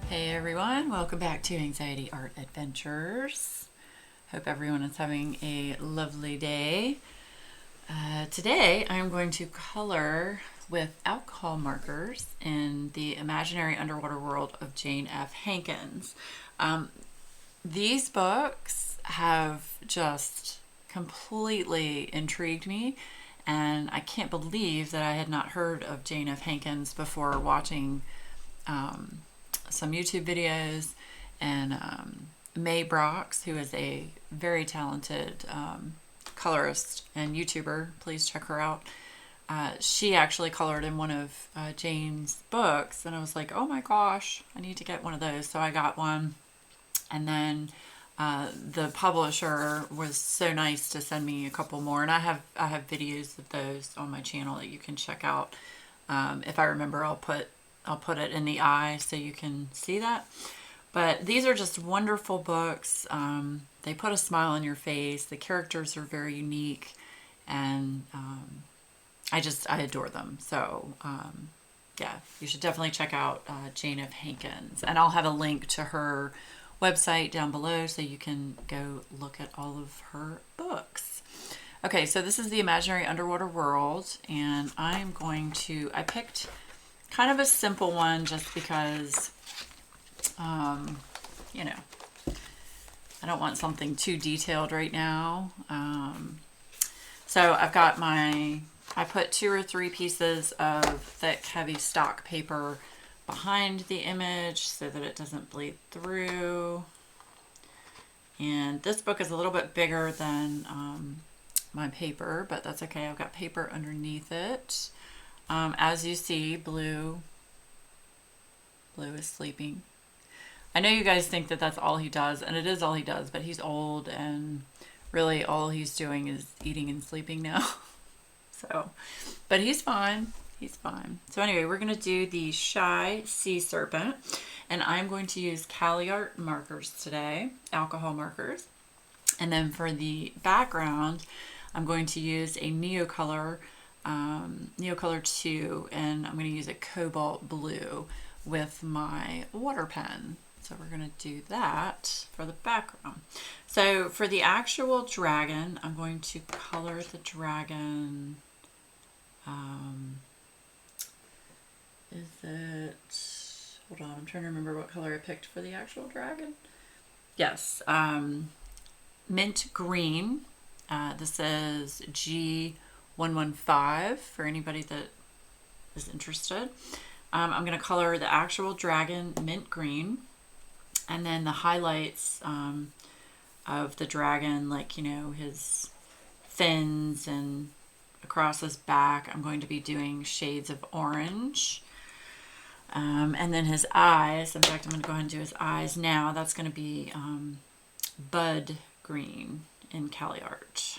Hey everyone, welcome back to Anxiety Art Adventures. Hope everyone is having a lovely day. Today I'm going to color with alcohol markers in the imaginary underwater world of Jane F. Hankins. These books have just completely intrigued me, and I can't believe that I had not heard of Jane F. Hankins before watching some YouTube videos, and May Brox, who is a very talented colorist and YouTuber. Please check her out. She actually colored in one of Jane's books, and I was like, oh my gosh, I need to get one of those. So I got one, and then the publisher was so nice to send me a couple more, and I have videos of those on my channel that you can check out. If I remember, I'll put it in the eye so you can see that. But these are just wonderful books. They put a smile on your face. The characters are very unique, and I adore them. So yeah, you should definitely check out Jane F. Hankins, and I'll have a link to her website down below so you can go look at all of her books. Okay, so this is the imaginary underwater world, and I picked kind of a simple one just because, you know, I don't want something too detailed right now. So I've got I put 2 or 3 pieces of thick, heavy stock paper behind the image so that it doesn't bleed through. And this book is a little bit bigger than my paper, but that's okay. I've got paper underneath it. As you see, Blue is sleeping. I know you guys think that that's all he does, and it is all he does, but he's old, and really all he's doing is eating and sleeping now. So, but he's fine. He's fine. So anyway, we're going to do the Shy Sea Serpent, and I'm going to use CaliArt markers today, alcohol markers. And then for the background, I'm going to use a Neocolor 2, and I'm going to use a cobalt blue with my water pen. So we're going to do that for the background. So for the actual dragon, I'm going to color the dragon. Hold on, I'm trying to remember what color I picked for the actual dragon. Yes, mint green. This is G115 for anybody that is interested. I'm going to color the actual dragon mint green, and then the highlights of the dragon, like, you know, his fins and across his back, I'm going to be doing shades of orange. And then his eyes, in fact, I'm going to go ahead and do his eyes now. That's going to be bud green in CaliArt.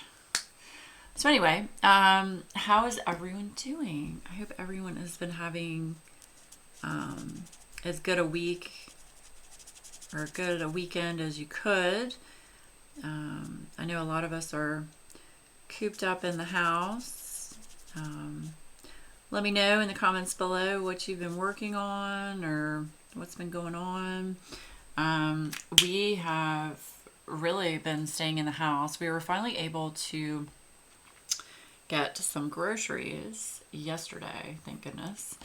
So anyway, how is everyone doing? I hope everyone has been having as good a week or good a weekend as you could. I know a lot of us are cooped up in the house. Let me know in the comments below what you've been working on or what's been going on. We have really been staying in the house. We were finally able to get some groceries yesterday, thank goodness.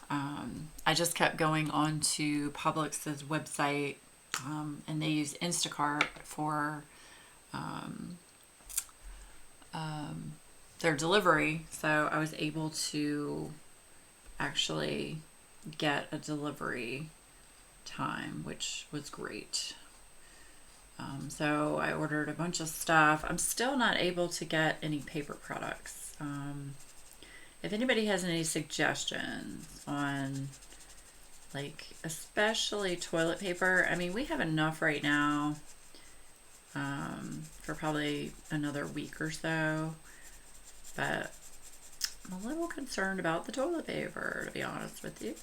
I just kept going on to Publix's website, and they use Instacart for their delivery, so I was able to actually get a delivery time, which was great. So I ordered a bunch of stuff. I'm still not able to get any paper products. If anybody has any suggestions on, like, especially toilet paper, I mean, we have enough right now for probably another week or so, but I'm a little concerned about the toilet paper, to be honest with you.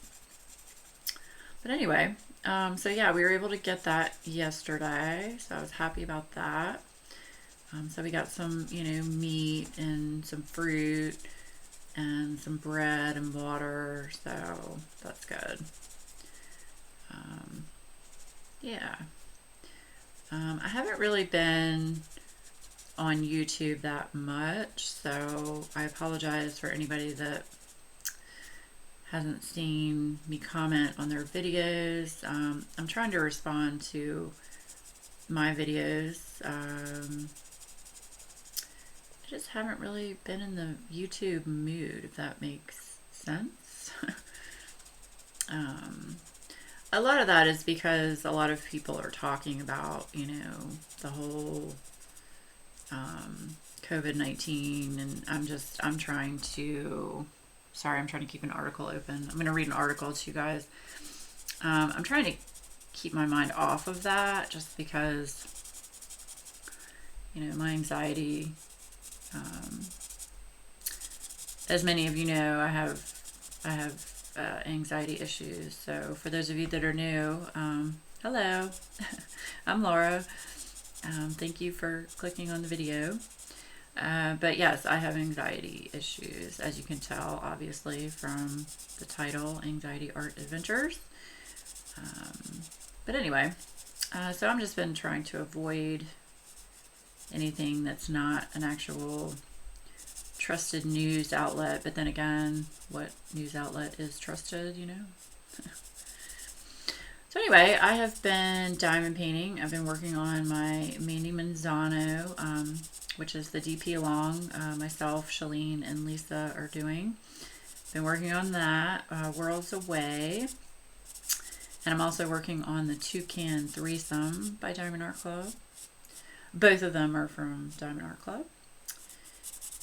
But anyway, so yeah, we were able to get that yesterday, so I was happy about that. So we got some, you know, meat and some fruit and some bread and water, so that's good. yeah. I haven't really been on YouTube that much, so I apologize for anybody that hasn't seen me comment on their videos. I'm trying to respond to my videos. I just haven't really been in the YouTube mood, if that makes sense. A lot of that is because a lot of people are talking about, you know, the whole COVID-19, and I'm trying to, sorry, I'm trying to keep an article open. I'm going to read an article to you guys. I'm trying to keep my mind off of that just because, you know, my anxiety, as many of you know, I have anxiety issues. So for those of you that are new, hello, I'm Laura. Thank you for clicking on the video. But yes, I have anxiety issues, as you can tell, obviously, from the title, Anxiety Art Adventures. But anyway, so I've just been trying to avoid anything that's not an actual trusted news outlet. But then again, what news outlet is trusted, you know? So anyway, I have been diamond painting. I've been working on my Mandy Manzano, which is the DP along myself, Shalene, and Lisa are doing. Been working on that, Worlds Away. And I'm also working on the Toucan Threesome by Diamond Art Club. Both of them are from Diamond Art Club.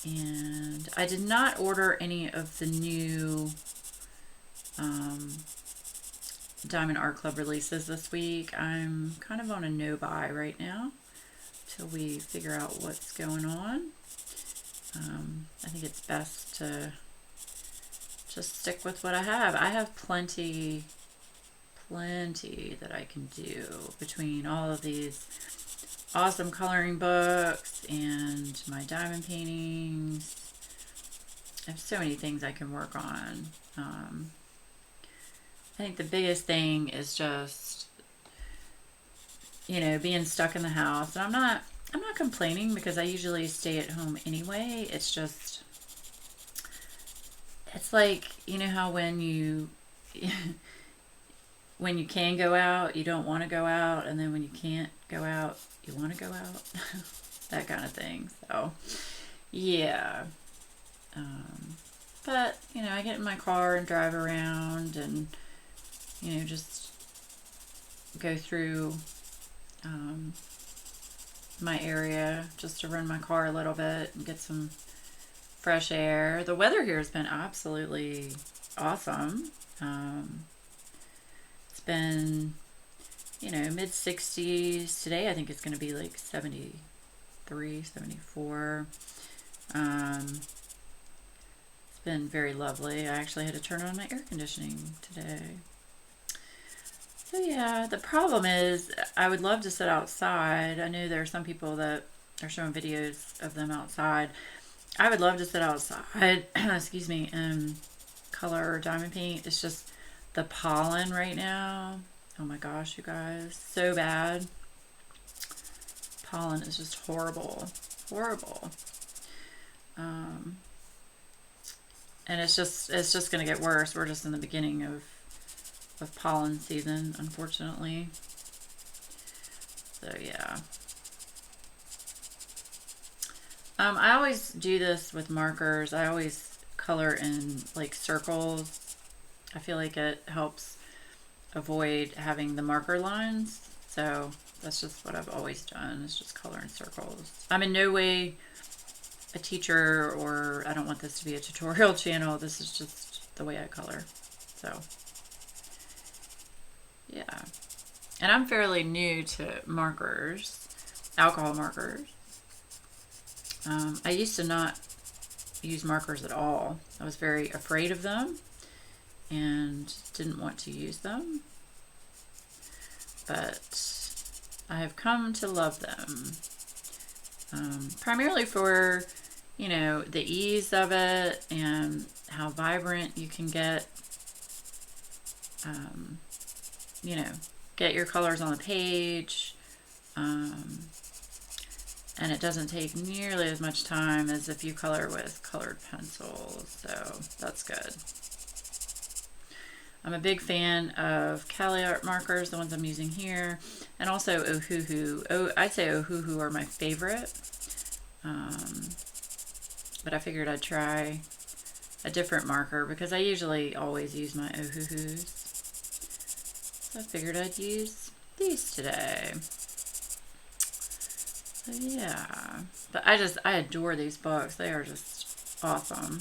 And I did not order any of the new Diamond Art Club releases this week. I'm kind of on a no-buy right now till we figure out what's going on. I think it's best to just stick with what I have. I have plenty that I can do between all of these awesome coloring books and my diamond paintings. I have so many things I can work on. I think the biggest thing is just, you know, being stuck in the house. And I'm not complaining because I usually stay at home anyway. It's just, it's like, you know how when you when you can go out, you don't want to go out, and then when you can't go out, you want to go out. That kind of thing. So, yeah. But, you know, I get in my car and drive around and, you know, just go through my area just to run my car a little bit and get some fresh air. The weather here has been absolutely awesome. It's been, you know, mid 60s. Today I think it's going to be like 73, 74. It's been very lovely. I actually had to turn on my air conditioning today. So yeah, the problem is I would love to sit outside. I know there are some people that are showing videos of them outside. I would love to sit outside, excuse me, and color or diamond paint. It's just the pollen right now. Oh my gosh, you guys, so bad. Pollen is just horrible, horrible. And it's just going to get worse. We're just in the beginning of pollen season, unfortunately. So yeah. I always do this with markers. I always color in like circles. I feel like it helps avoid having the marker lines. So that's just what I've always done, is just color in circles. I'm in no way a teacher, or I don't want this to be a tutorial channel. This is just the way I color. So yeah. And I'm fairly new to markers, alcohol markers. I used to not use markers at all. I was very afraid of them and didn't want to use them. But I have come to love them. Primarily for, you know, the ease of it and how vibrant you can get, you know, get your colors on the page. And it doesn't take nearly as much time as if you color with colored pencils, so that's good. I'm a big fan of Cali Art markers, the ones I'm using here, and also Ohuhu. I'd say Ohuhu are my favorite, but I figured I'd try a different marker because I usually always use my Ohuhus. So I figured I'd use these today. So yeah, but I adore these books. They are just awesome.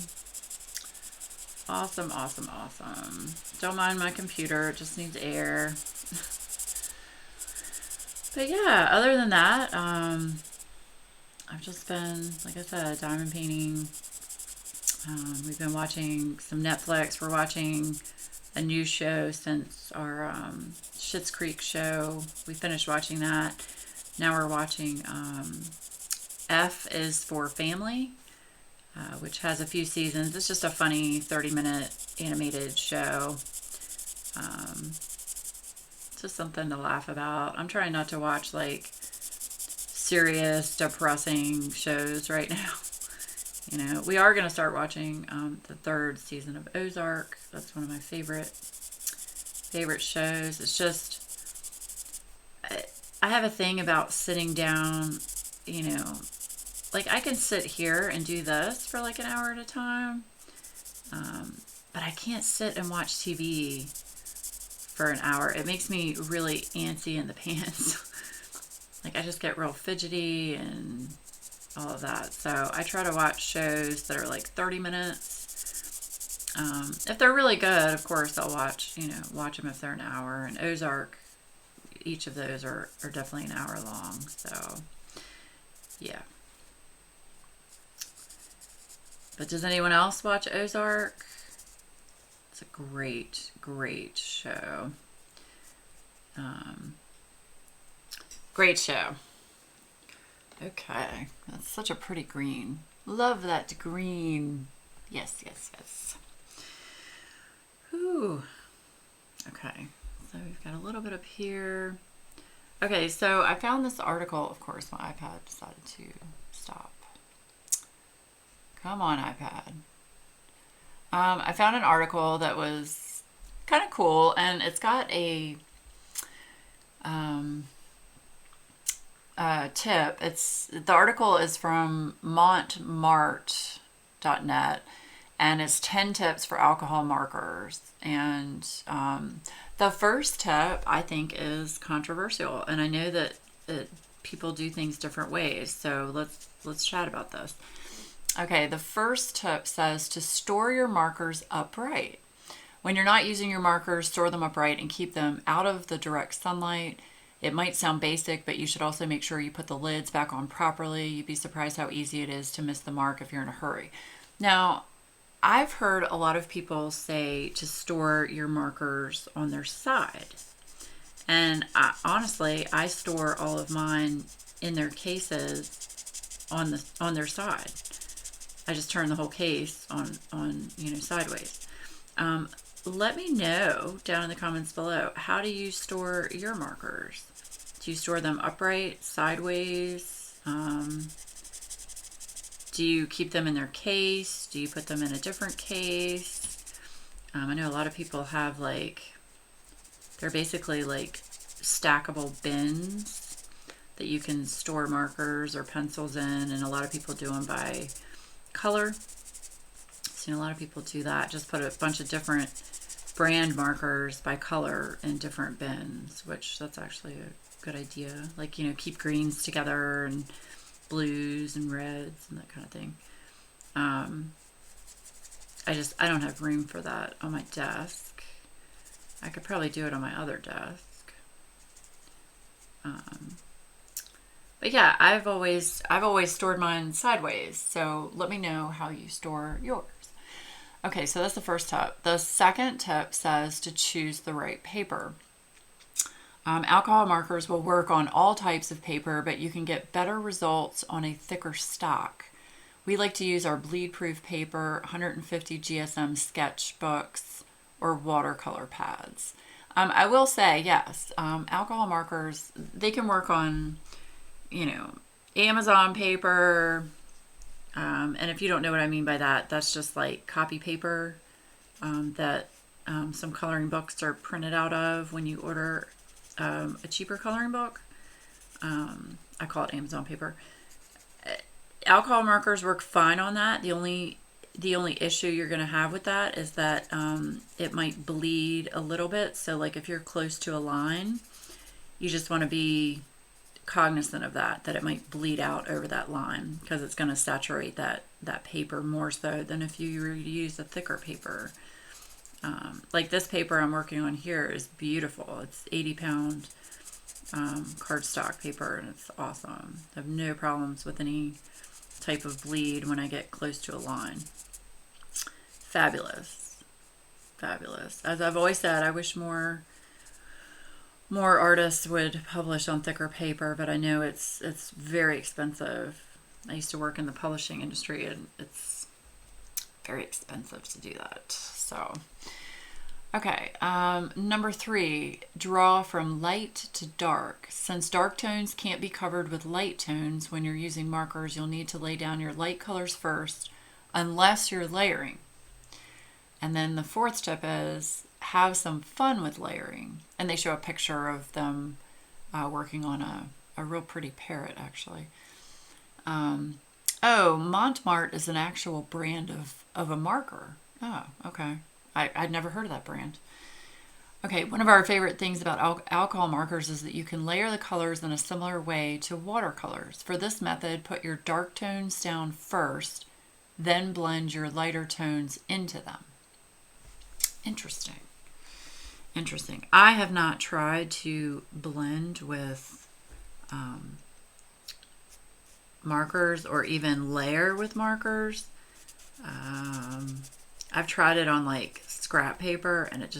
Awesome, awesome, awesome. Don't mind my computer, it just needs air. But yeah, other than that, I've just been, like I said, diamond painting. We've been watching some Netflix. We're watching a new show since our Schitt's Creek show. We finished watching that. Now we're watching F is for Family, which has a few seasons. It's just a funny 30-minute animated show. Just something to laugh about. I'm trying not to watch like serious, depressing shows right now. You know, we are going to start watching the 3rd season of Ozark. That's one of my favorite shows. It's just, I have a thing about sitting down, you know, like I can sit here and do this for like an hour at a time, but I can't sit and watch TV for an hour. It makes me really antsy in the pants. Like I just get real fidgety and all of that. So I try to watch shows that are like 30 minutes. If they're really good, of course, I'll watch them if they're an hour. And Ozark, each of those are definitely an hour long. So, yeah. But does anyone else watch Ozark? It's a great, great show. Great show. Okay, that's such a pretty green. Love that green. Yes, yes, yes. Ooh. Okay, so we've got a little bit up here. Okay, so I found this article. Of course, my iPad decided to stop. Come on, iPad. I found an article that was kind of cool, and it's got a tip. The article is from montmart.net, and it's 10 tips for alcohol markers. And the first tip I think is controversial, and I know that people do things different ways. So let's chat about this. Okay, the first tip says to store your markers upright. When you're not using your markers, store them upright and keep them out of the direct sunlight. It might sound basic, but you should also make sure you put the lids back on properly. You'd be surprised how easy it is to miss the mark if you're in a hurry. Now, I've heard a lot of people say to store your markers on their side. And honestly, I store all of mine in their cases on their side. I just turn the whole case on sideways. Let me know down in the comments below, how do you store your markers? Do you store them upright, sideways? Do you keep them in their case? Do you put them in a different case? I know a lot of people have they're basically like stackable bins that you can store markers or pencils in, and a lot of people do them by color. So a lot of people do that. Just put a bunch of different brand markers by color in different bins, which that's actually a good idea. Like, keep greens together and blues and reds and that kind of thing. I don't have room for that on my desk. I could probably do it on my other desk. But yeah, I've always stored mine sideways. So let me know how you store yours. Okay, so that's the first tip. The second tip says to choose the right paper. Alcohol markers will work on all types of paper, but you can get better results on a thicker stock. We like to use our bleed-proof paper, 150 GSM sketchbooks, or watercolor pads. I will say, yes, alcohol markers, they can work on, you know, Amazon paper. And if you don't know what I mean by that, that's just like copy paper that some coloring books are printed out of when you order a cheaper coloring book. I call it Amazon paper. Alcohol markers work fine on that. The only issue you're going to have with that is that it might bleed a little bit. So like if you're close to a line, you just want to be cognizant of that it might bleed out over that line, because it's going to saturate that paper more so than if you were to use a thicker paper. Like this paper I'm working on here is beautiful. It's 80-pound cardstock paper, and it's awesome. I have no problems with any type of bleed when I get close to a line. Fabulous. Fabulous. As I've always said, I wish more artists would publish on thicker paper, but I know it's very expensive. I used to work in the publishing industry, and it's very expensive to do that. So, okay, number 3, draw from light to dark. Since dark tones can't be covered with light tones when you're using markers, you'll need to lay down your light colors first, unless you're layering. And then the 4th tip is have some fun with layering. And they show a picture of them working on a real pretty parrot, actually. Oh, Montmartre is an actual brand of a marker. Oh, okay. I'd never heard of that brand. Okay, one of our favorite things about alcohol markers is that you can layer the colors in a similar way to watercolors. For this method, put your dark tones down first, then blend your lighter tones into them. Interesting. Interesting. I have not tried to blend with markers or even layer with markers. I've tried it on like scrap paper, and it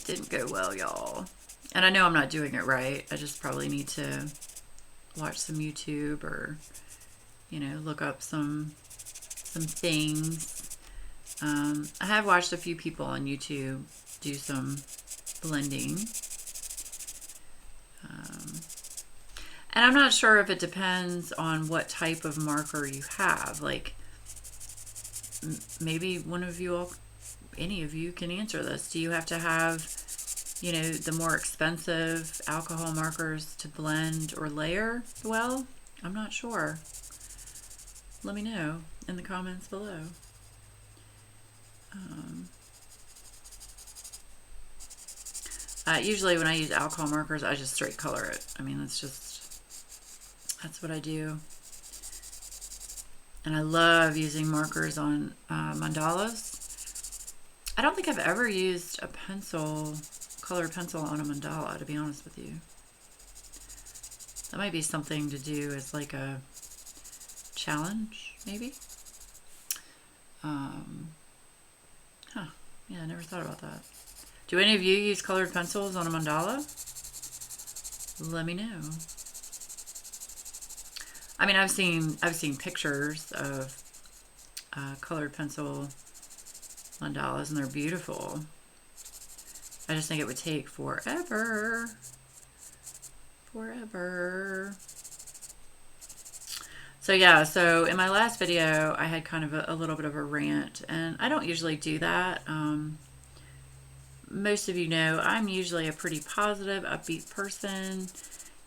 didn't go well, y'all. And I know I'm not doing it right. I just probably need to watch some YouTube or, look up some things. I have watched a few people on YouTube do some blending. And I'm not sure if it depends on what type of marker you have. Like, maybe any of you can answer this. Do you have to have, the more expensive alcohol markers to blend or layer well? I'm not sure. Let me know in the comments below. Usually when I use alcohol markers, I just straight color it. I mean, that's what I do. And I love using markers on mandalas. I don't think I've ever used a colored pencil on a mandala, to be honest with you. That might be something to do as like a challenge, maybe. Yeah, I never thought about that. Do any of you use colored pencils on a mandala? Let me know. I mean, I've seen pictures of colored pencil mandalas, and they're beautiful. I just think it would take forever. So yeah, so in my last video, I had kind of a little bit of a rant, and I don't usually do that. Most of you know I'm usually a pretty positive, upbeat person,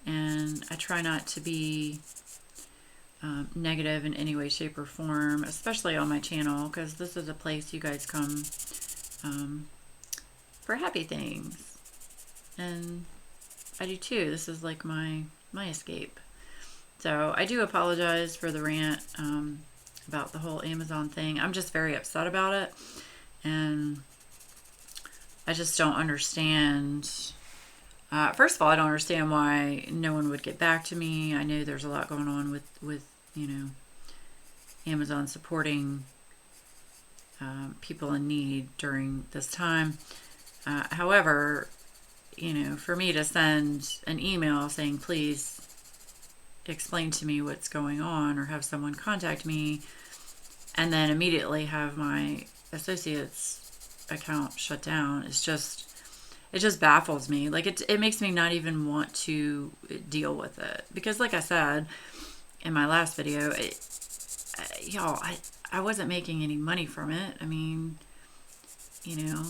and I try not to be negative in any way, shape, or form, especially on my channel, because this is a place you guys come for happy things, and I do too. This is like my escape. So I do apologize for the rant about the whole Amazon thing. I'm just very upset about it, and I just don't understand. First of all, I don't understand why no one would get back to me. I know there's a lot going on with Amazon supporting people in need during this time. However, for me to send an email saying, please explain to me what's going on, or have someone contact me, and then immediately have my associate's account shut down, is just, it just baffles me. Like it makes me not even want to deal with it, because like I said in my last video, y'all, I wasn't making any money from it. I mean, you know,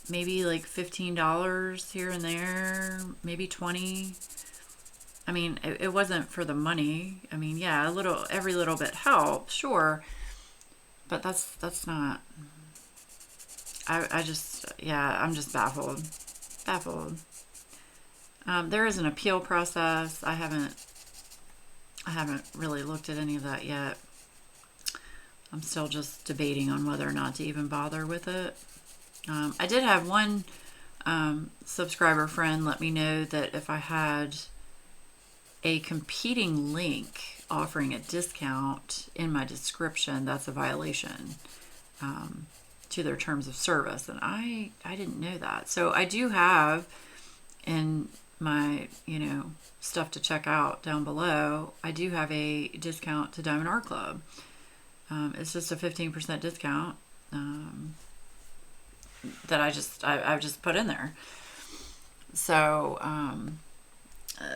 maybe like $15 here and there, maybe 20. I mean, it wasn't for the money. I mean, yeah, every little bit helps, sure, but that's not. I just, yeah, I'm just baffled. There is an appeal process. I haven't really looked at any of that yet. I'm still just debating on whether or not to even bother with it. I did have one subscriber friend let me know that if I had a competing link offering a discount in my description, that's a violation to their terms of service. And I didn't know that. So I do have in my, stuff to check out down below, I do have a discount to Diamond Art Club. It's just a 15% discount that I've just put in there. So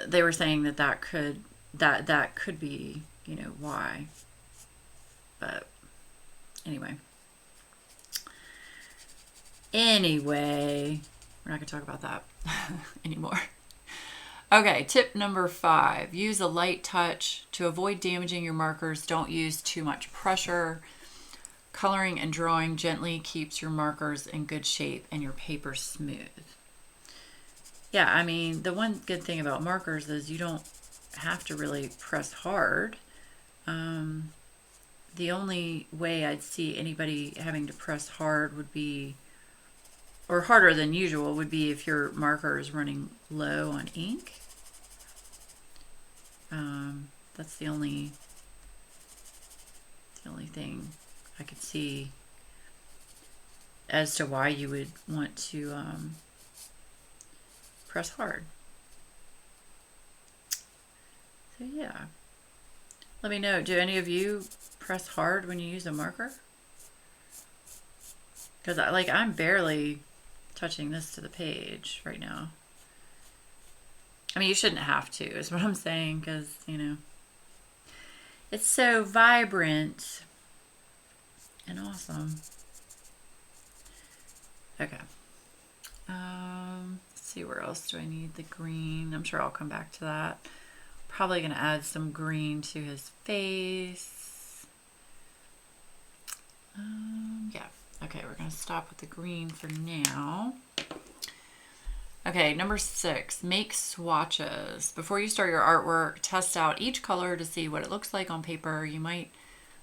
they were saying that could be, why. But anyway, we're not gonna talk about that anymore. Okay, tip number 5, use a light touch to avoid damaging your markers. Don't use too much pressure. Coloring and drawing gently keeps your markers in good shape and your paper smooth. Yeah, I mean, the one good thing about markers is you don't have to really press hard. The only way I'd see anybody having to press hard would be, or harder than usual, would be if your marker is running low on ink. That's the only thing I could see as to why you would want to press hard. So yeah, let me know. Do any of you press hard when you use a marker? Because I'm barely touching this to the page right now. I mean, you shouldn't have to, is what I'm saying, because, it's so vibrant and awesome. Okay. Let's see, where else do I need the green? I'm sure I'll come back to that. Probably going to add some green to his face. Yeah. Okay, we're going to stop with the green for now. Okay, number 6, make swatches. Before you start your artwork, test out each color to see what it looks like on paper. You might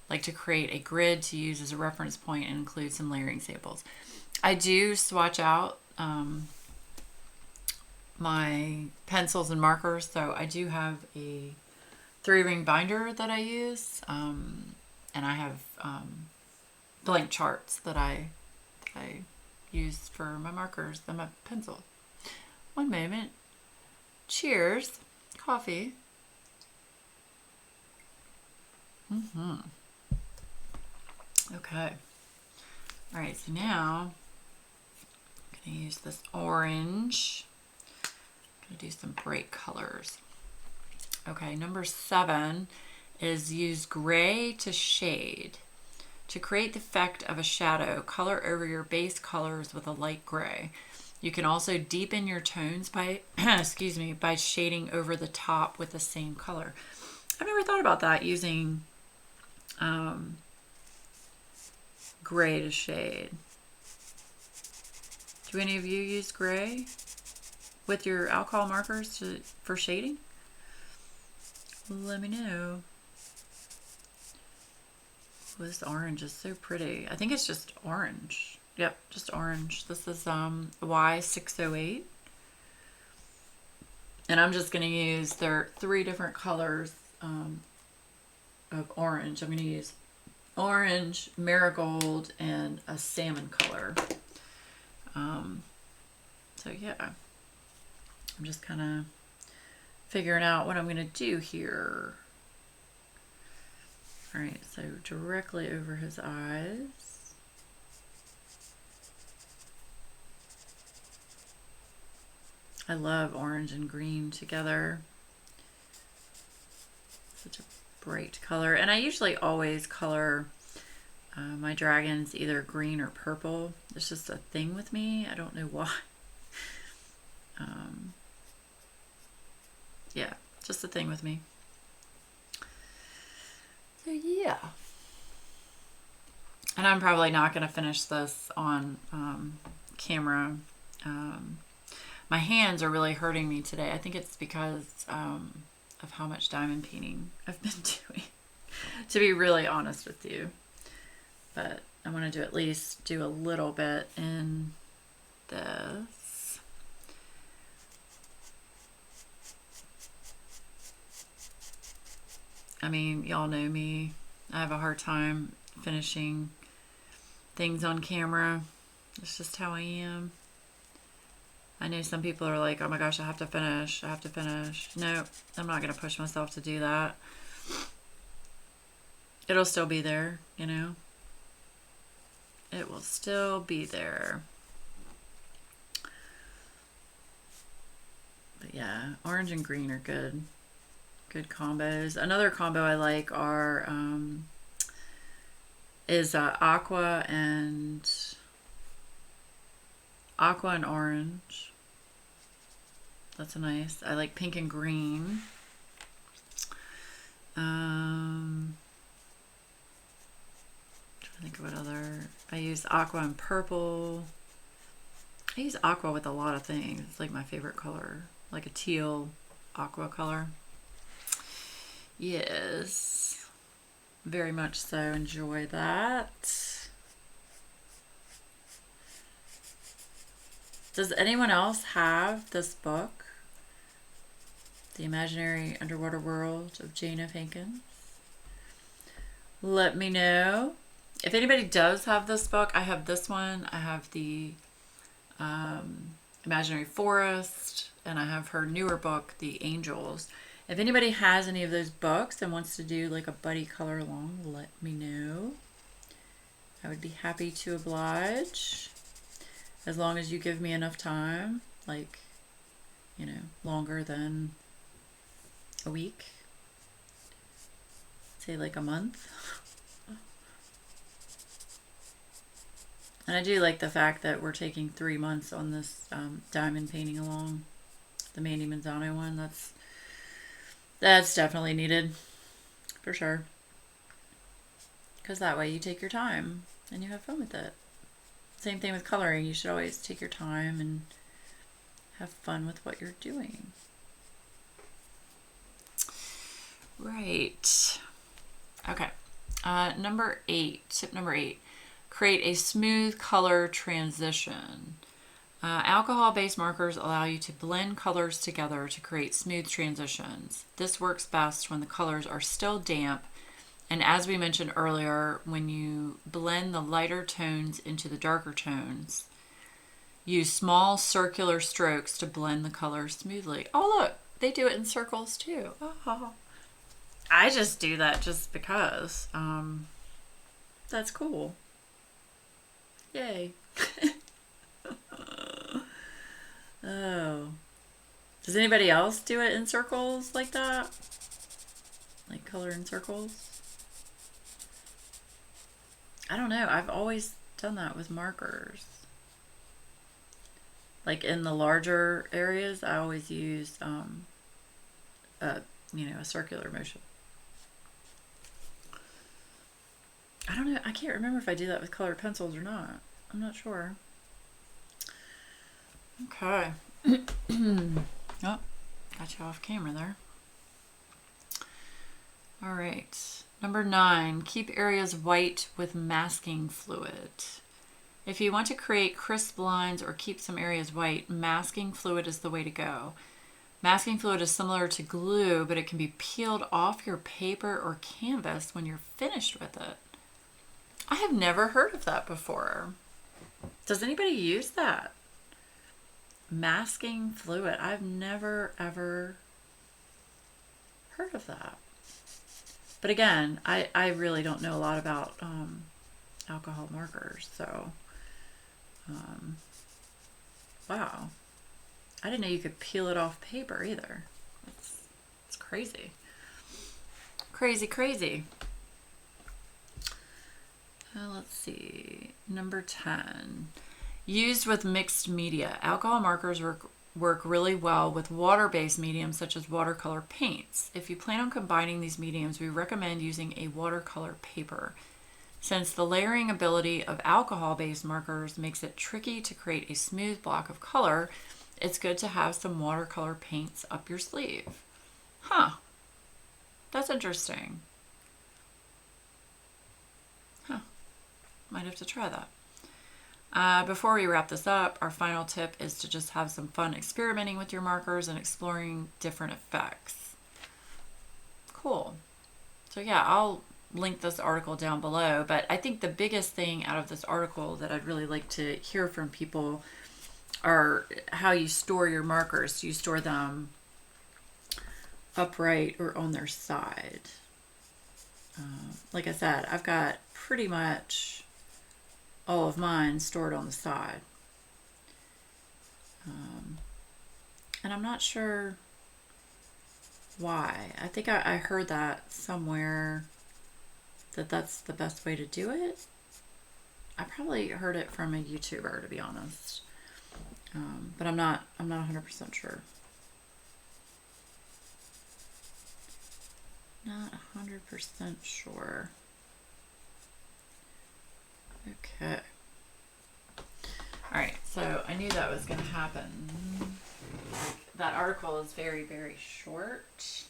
like to create a grid to use as a reference point and include some layering samples. I do swatch out my pencils and markers, so I do have a 3-ring binder that I use, and I have blank charts that I use for my markers and my pencil. One moment. Cheers. Coffee. Okay. All right, so now I'm going to use this orange. I'm going to do some bright colors. Okay, number 7 is use gray to shade. To create the effect of a shadow, color over your base colors with a light gray. You can also deepen your tones by, by shading over the top with the same color. I've never thought about that, using gray to shade. Do any of you use gray with your alcohol markers for shading? Let me know. Oh, this orange is so pretty. I think it's just orange. Yep, just orange. This is Y608. And I'm just going to use, there are 3 different colors of orange. I'm going to use orange, marigold, and a salmon color. So yeah, I'm just kind of figuring out what I'm going to do here. All right, so directly over his eyes. I love orange and green together. Such a bright color. And I usually always color my dragons either green or purple. It's just a thing with me. I don't know why. Yeah, just a thing with me. So yeah. And I'm probably not going to finish this on camera. My hands are really hurting me today. I think it's because of how much diamond painting I've been doing, to be really honest with you. But I wanted to at least do a little bit in this. I mean, y'all know me. I have a hard time finishing things on camera. It's just how I am. I know some people are like, oh my gosh, I have to finish. No, I'm not going to push myself to do that. It'll still be there, you know. It will still be there. But yeah, orange and green are good. Good combos. Another combo I like is aqua and orange. That's nice. I like pink and green. I think of what other. I use aqua and purple. I use aqua with a lot of things. It's like my favorite color, like a teal aqua color. Yes, very much so. Enjoy that. Does anyone else have this book, The Imaginary Underwater World of Jane of Hankins? Let me know. If anybody does have this book, I have this one. I have the Imaginary Forest, and I have her newer book, The Angels. If anybody has any of those books and wants to do like a buddy color along, let me know. I would be happy to oblige, as long as you give me enough time, like, you know, longer than a week. Say like a month. And I do like the fact that we're taking 3 months on this diamond painting along, the Mandy Manzano one. That's definitely needed, for sure. Because that way you take your time and you have fun with it. Same thing with coloring. You should always take your time and have fun with what you're doing. Right. Okay. Number 8, tip number 8. Create a smooth color transition. Alcohol-based markers allow you to blend colors together to create smooth transitions. This works best when the colors are still damp, and as we mentioned earlier, when you blend the lighter tones into the darker tones, use small circular strokes to blend the colors smoothly. Oh look, they do it in circles too. Oh. I just do that just because. That's cool. Yay. Oh. Does anybody else do it in circles like that? Like color in circles? I don't know. I've always done that with markers. Like in the larger areas, I always use a circular motion. I don't know. I can't remember if I do that with colored pencils or not. I'm not sure. Okay. Oh, got you off camera there. All right. Number 9, keep areas white with masking fluid. If you want to create crisp lines or keep some areas white, masking fluid is the way to go. Masking fluid is similar to glue, but it can be peeled off your paper or canvas when you're finished with it. I have never heard of that before. Does anybody use that? Masking fluid. I've never ever heard of that. But again, I really don't know a lot about alcohol markers, so wow. I didn't know you could peel it off paper either. It's crazy. Crazy, crazy. Let's see. Number 10. Used with mixed media. Alcohol markers work really well with water-based mediums such as watercolor paints. If you plan on combining these mediums, we recommend using a watercolor paper. Since the layering ability of alcohol-based markers makes it tricky to create a smooth block of color, it's good to have some watercolor paints up your sleeve. Huh. That's interesting. Huh. Might have to try that. Before we wrap this up, our final tip is to just have some fun experimenting with your markers and exploring different effects. Cool. So yeah, I'll link this article down below, but I think the biggest thing out of this article that I'd really like to hear from people are how you store your markers. Do you store them upright or on their side? Like I said, I've got pretty much all of mine stored on the side. And I'm not sure why. I think I heard that somewhere, that that's the best way to do it. I probably heard it from a YouTuber, to be honest. But I'm not 100% sure. Not 100% sure. Okay. All right, so I knew that was going to happen. That article is very, very short.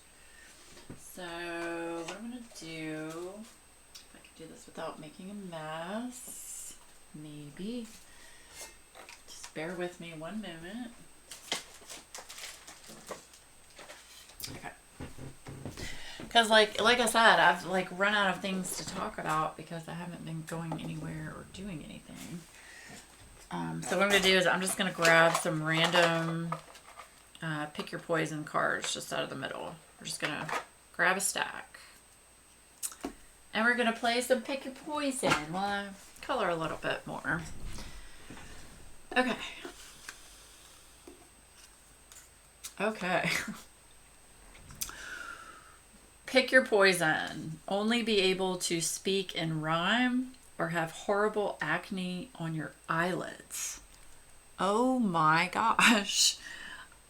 So what I'm going to do, if I can do this without making a mess, maybe. Just bear with me one moment. Okay. Because like I said, I've like run out of things to talk about because I haven't been going anywhere or doing anything. So what I'm going to do is I'm just going to grab some random pick your poison cards just out of the middle. We're just going to grab a stack. And we're going to play some pick your poison while I color a little bit more. Okay. Okay. Pick your poison. Only be able to speak in rhyme or have horrible acne on your eyelids. Oh my gosh.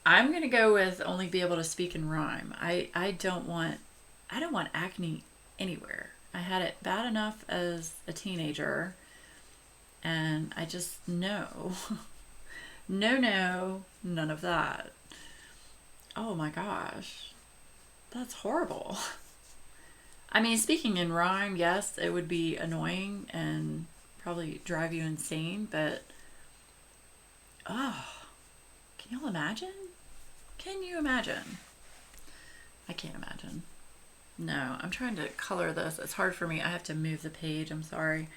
I'm going to go with only be able to speak in rhyme. I don't want acne anywhere. I had it bad enough as a teenager, and I just no, none of that. Oh my gosh. That's horrible. I mean, speaking in rhyme, yes, it would be annoying and probably drive you insane, but oh, can y'all imagine? Can you imagine? I can't imagine. No, I'm trying to color this. It's hard for me. I have to move the page. I'm sorry.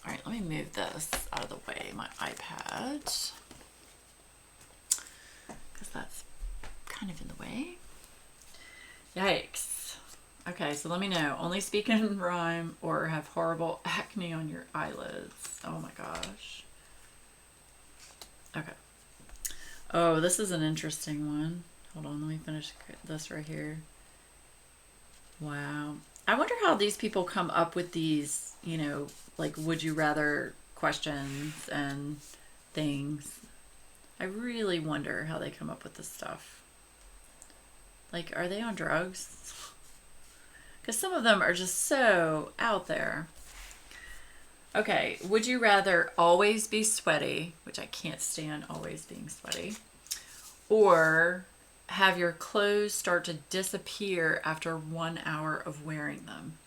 All right, let me move this out of the way, my iPad, because that's kind of in the way. Yikes. Okay, so let me know. Only speak in rhyme or have horrible acne on your eyelids. Oh my gosh. Okay. Oh, this is an interesting one. Hold on, let me finish this right here. Wow. I wonder how these people come up with these, you know, like would you rather questions and things. I really wonder how they come up with this stuff. Like, are they on drugs? Because some of them are just so out there. Okay, would you rather always be sweaty, which I can't stand always being sweaty, or have your clothes start to disappear after 1 hour of wearing them?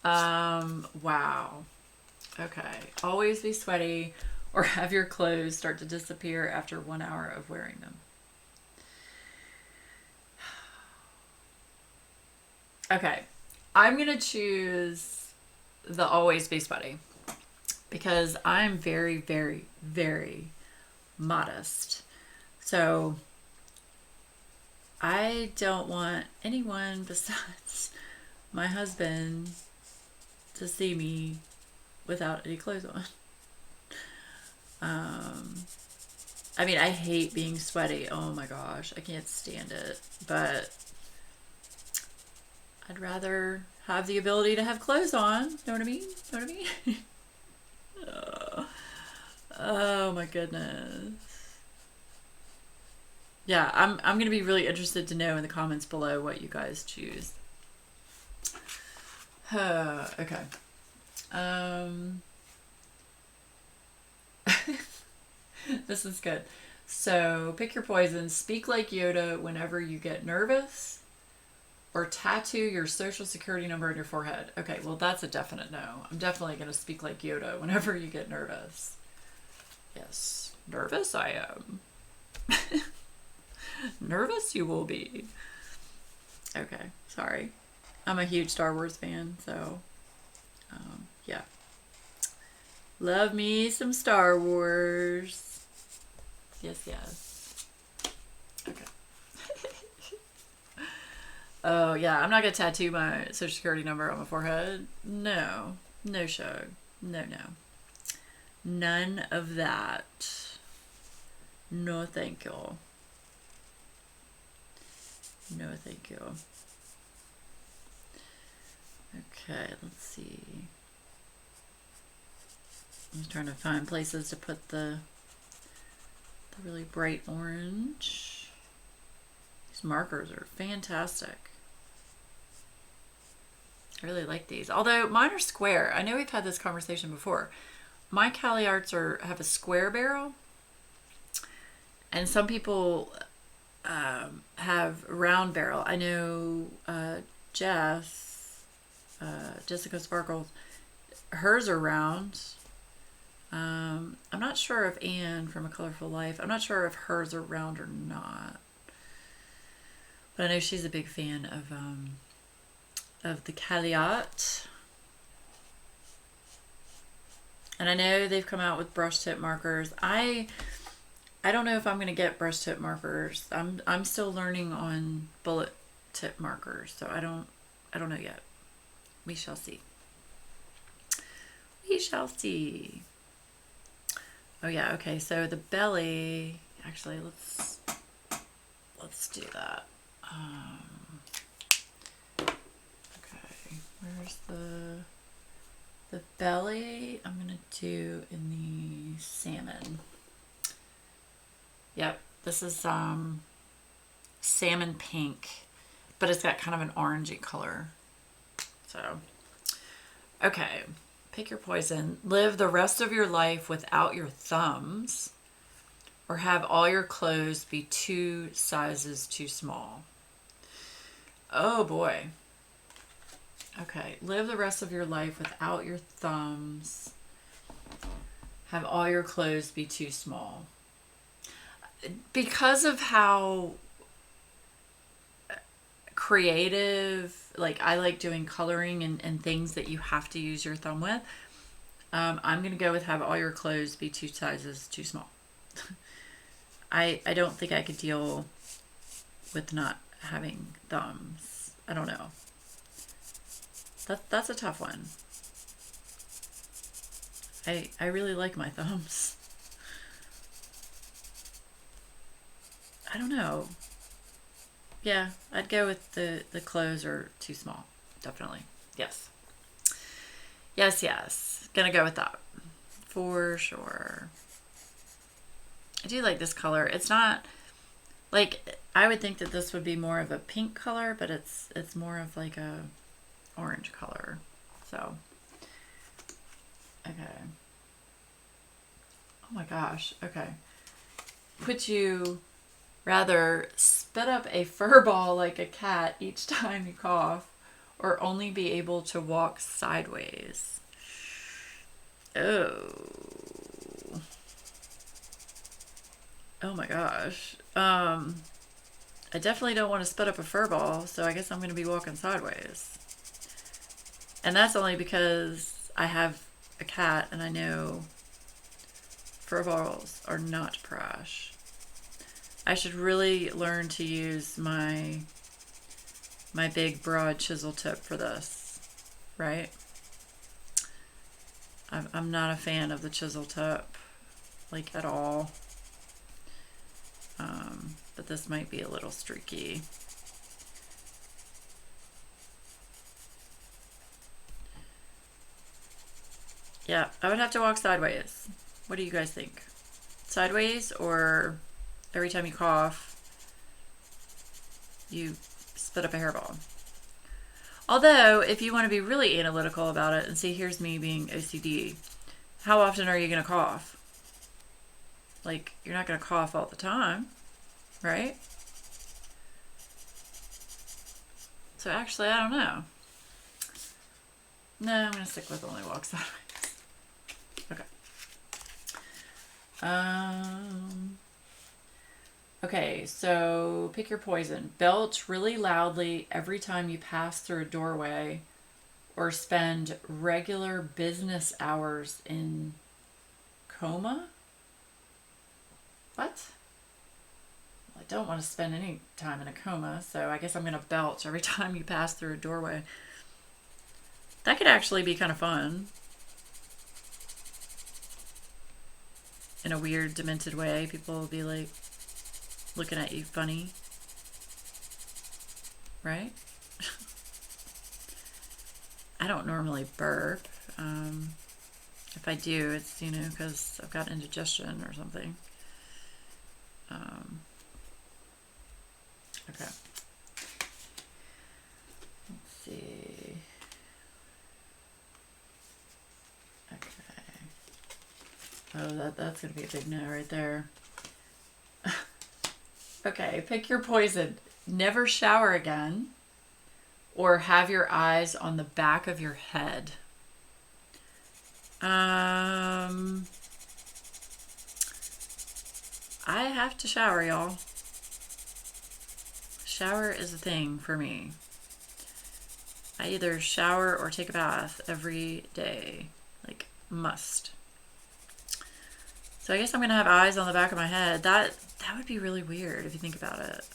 Wow. Okay, always be sweaty or have your clothes start to disappear after 1 hour of wearing them. Okay, I'm going to choose the always be sweaty because I'm very, very, very modest. So I don't want anyone besides my husband to see me without any clothes on. I mean, I hate being sweaty. Oh my gosh, I can't stand it. But I'd rather have the ability to have clothes on. Know what I mean? Know what I mean? Oh, oh my goodness. Yeah, I'm gonna be really interested to know in the comments below what you guys choose. Okay. This is good. So pick your poison. Speak like Yoda whenever you get nervous, or tattoo your social security number on your forehead. Okay, well that's a definite no. I'm definitely gonna speak like Yoda whenever you get nervous. Yes, nervous I am. Nervous you will be. Okay, sorry. I'm a huge Star Wars fan, so yeah. Love me some Star Wars. Yes, yes. Okay. Oh, yeah, I'm not going to tattoo my social security number on my forehead. No. No, Shug. No, no. None of that. No, thank you. No, thank you. Okay, let's see. I'm just trying to find places to put the really bright orange. These markers are fantastic. I really like these. Although mine are square. I know we've had this conversation before. My Cali Arts have a square barrel. And some people have round barrel. I know Jessica Sparkles, hers are round. I'm not sure if Anne from A Colorful Life, I'm not sure if hers are round or not. But I know she's a big fan of the Cali Art. And I know they've come out with brush tip markers. I don't know if I'm gonna get brush tip markers. I'm still learning on bullet tip markers, so I don't know yet. We shall see. We shall see. Oh yeah, okay, so the belly, actually let's do that. Okay, where's the belly? I'm gonna do in the salmon. Yep, this is salmon pink, but it's got kind of an orangey color. So, okay, pick your poison. Live the rest of your life without your thumbs, or have all your clothes be 2 sizes too small. Oh boy. Okay, live the rest of your life without your thumbs. Have all your clothes be too small. Because of how creative, like I like doing coloring and things that you have to use your thumb with, I'm going to go with have all your clothes be 2 sizes too small. I don't think I could deal with not having thumbs. I don't know. That's a tough one. I really like my thumbs. I don't know. Yeah, I'd go with the clothes are too small. Definitely. Yes. Yes, yes. Gonna go with that. For sure. I do like this color. It's not like I would think that this would be more of a pink color, but it's more of like a orange color. So okay. Oh my gosh. Okay. Would you rather spit up a fur ball like a cat each time you cough, or only be able to walk sideways? Oh. Oh my gosh. I definitely don't want to spit up a fur ball, so I guess I'm going to be walking sideways. And that's only because I have a cat and I know fur balls are not trash. I should really learn to use my big broad chisel tip for this, right? I'm not a fan of the chisel tip, like at all. But this might be a little streaky. Yeah, I would have to walk sideways. What do you guys think? Sideways, or every time you cough, you spit up a hairball? Although, if you want to be really analytical about it and see, here's me being OCD, how often are you going to cough? Like, you're not going to cough all the time, right? So actually, I don't know. No, I'm going to stick with only walk sideways. Okay. Okay, so pick your poison. Belch really loudly every time you pass through a doorway, or spend regular business hours in coma? What? Well, I don't want to spend any time in a coma, so I guess I'm going to belch every time you pass through a doorway. That could actually be kind of fun. In a weird, demented way, people will be like looking at you funny. Right? I don't normally burp. If I do, it's, you know, because I've got indigestion or something. Okay. Let's see. Okay. Oh, that's going to be a big no right there. Okay, pick your poison. Never shower again, or have your eyes on the back of your head. I have to shower, y'all. Shower is a thing for me. I either shower or take a bath every day. Like, must. So I guess I'm going to have eyes on the back of my head. That would be really weird if you think about it.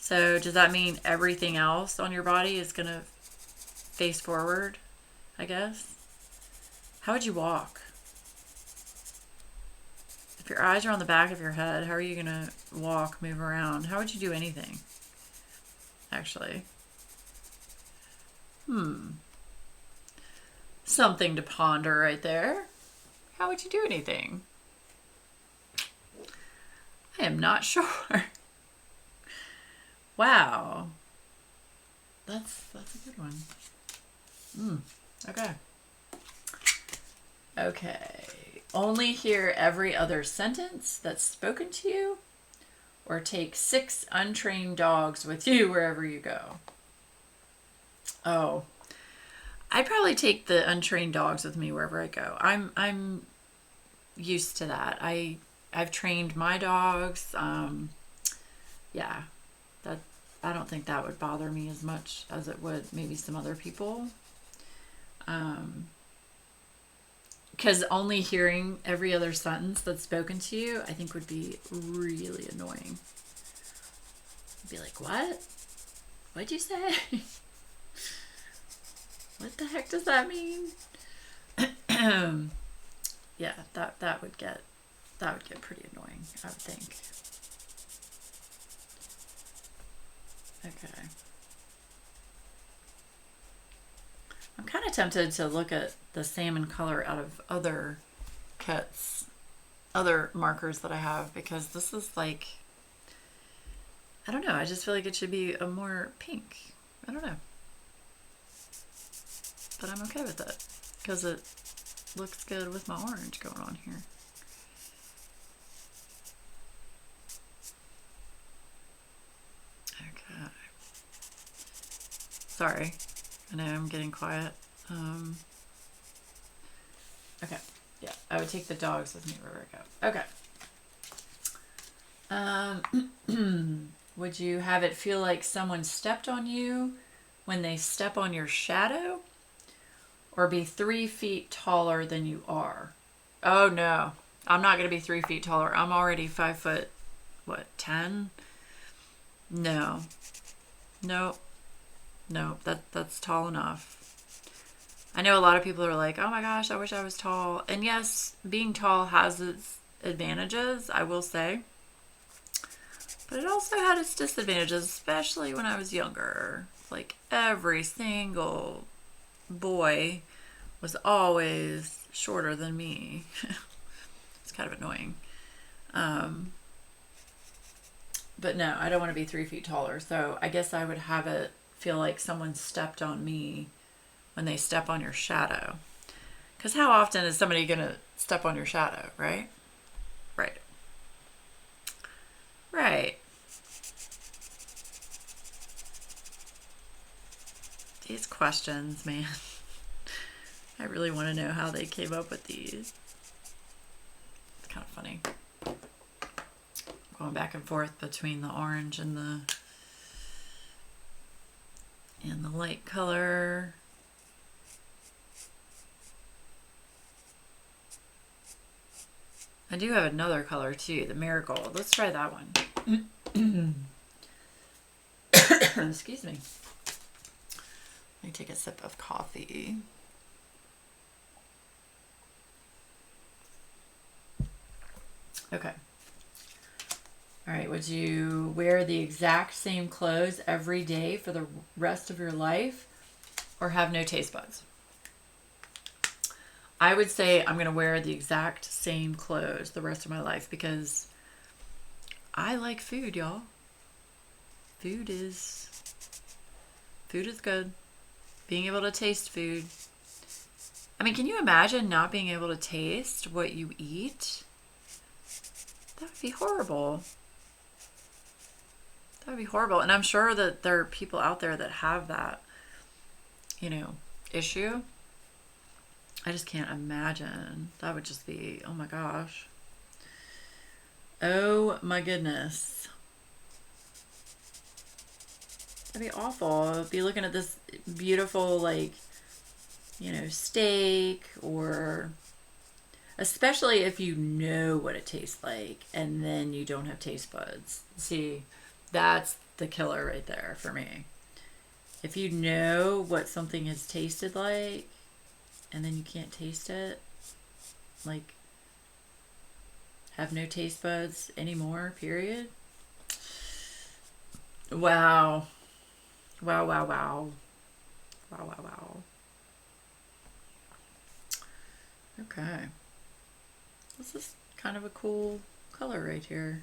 So does that mean everything else on your body is going to face forward, I guess? How would you walk? If your eyes are on the back of your head, how are you going to walk, move around? How would you do anything? Actually. Something to ponder right there. How would you do anything? I am not sure. Wow. That's a good one. Okay. Okay. Only hear every other sentence that's spoken to you, or take 6 untrained dogs with you wherever you go. Oh, I'd probably take the untrained dogs with me wherever I go. I'm used to that. I've trained my dogs. Yeah, that I don't think that would bother me as much as it would maybe some other people. Because only hearing every other sentence that's spoken to you, I think would be really annoying. I'd be like, what? What'd you say? What the heck does that mean? Yeah, that would get pretty annoying, I would think. Okay. I'm kind of tempted to look at the salmon color out of other kits, other markers that I have, because this is like, I don't know, I just feel like it should be a more pink. I don't know. But I'm okay with it because it looks good with my orange going on here. Okay. Sorry, I know I'm getting quiet. Okay, yeah, I would take the dogs with me wherever I go. Okay. Would you have it feel like someone stepped on you when they step on your shadow? Or be 3 feet taller than you are? Oh no, I'm not going to be 3 feet taller. I'm already 5 foot, what, 10? No. Nope. Nope, that's tall enough. I know a lot of people are like, oh my gosh, I wish I was tall. And yes, being tall has advantages, I will say. But it also had its disadvantages, especially when I was younger. Like every single boy was always shorter than me. It's kind of annoying. But no, I don't want to be 3 feet taller. So I guess I would have it feel like someone stepped on me when they step on your shadow. Because how often is somebody going to step on your shadow, right? Right. Right. These questions, man. I really want to know how they came up with these. It's kind of funny. Going back and forth between the orange and the light color. I do have another color too, the marigold. Let's try that one. Excuse me. Let me take a sip of coffee. Okay. All right, would you wear the exact same clothes every day for the rest of your life or have no taste buds? I would say I'm going to wear the exact same clothes the rest of my life because I like food, y'all. Food is good. Being able to taste food. I mean, can you imagine not being able to taste what you eat? That would be horrible. That would be horrible. And I'm sure that there are people out there that have that, issue. I just can't imagine. That would just be, oh my gosh. Oh my goodness. That'd be awful. Be looking at this beautiful, steak, or especially if you know what it tastes like and then you don't have taste buds. See, that's the killer right there for me. If you know what something has tasted like and then you can't taste it, like have no taste buds anymore, period. Wow. Wow, wow, wow. Wow, wow, wow. Okay. This is kind of a cool color right here.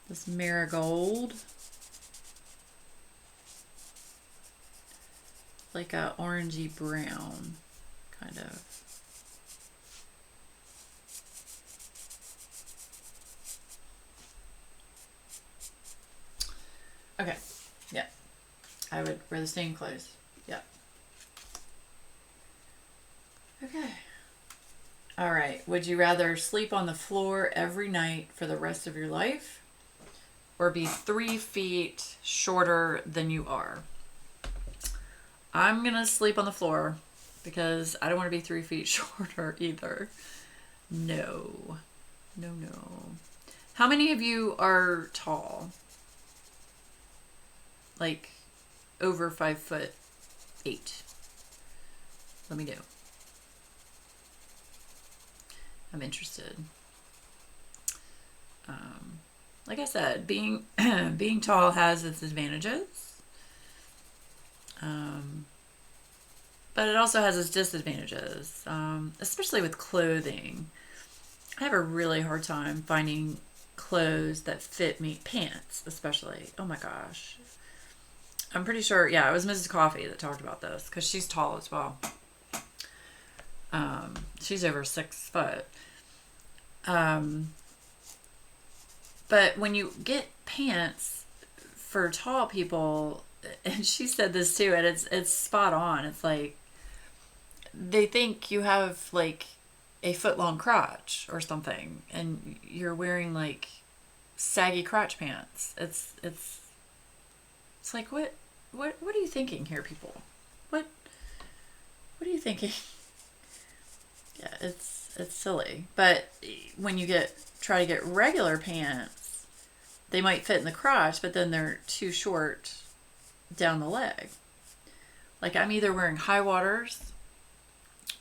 This marigold. Like a orangey brown, kind of. Okay, yeah. I would wear the same clothes. Yeah. Okay. All right. Would you rather sleep on the floor every night for the rest of your life or be 3 feet shorter than you are? I'm going to sleep on the floor because I don't want to be 3 feet shorter either. No. No, no. How many of you are tall? Like over 5'8". Let me know. I'm interested. Like I said, being tall has its advantages. But it also has its disadvantages, especially with clothing. I have a really hard time finding clothes that fit me, pants especially. Oh my gosh. I'm pretty sure, yeah, it was Mrs. Coffee that talked about this because she's tall as well. She's over 6 foot. But when you get pants for tall people, and she said this too, and it's spot on. It's like they think you have like a foot-long crotch or something, and you're wearing like saggy crotch pants. It's like what are you thinking here, people? What are you thinking? Yeah, it's silly. But when you try to get regular pants, they might fit in the crotch, but then they're too short down the leg. Like I'm either wearing high waters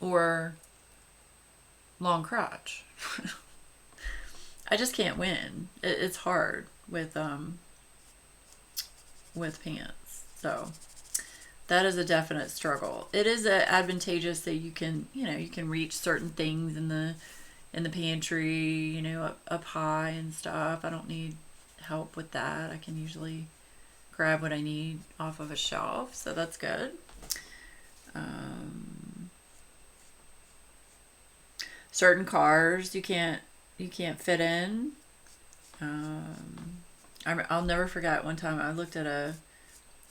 or long crotch. I just can't win. It's hard with pants. So that is a definite struggle. It is advantageous that you can, you can reach certain things in the pantry, up high and stuff. I don't need help with that. I can usually grab what I need off of a shelf, so that's good. Certain cars you can't fit in. I'll never forget one time I looked at a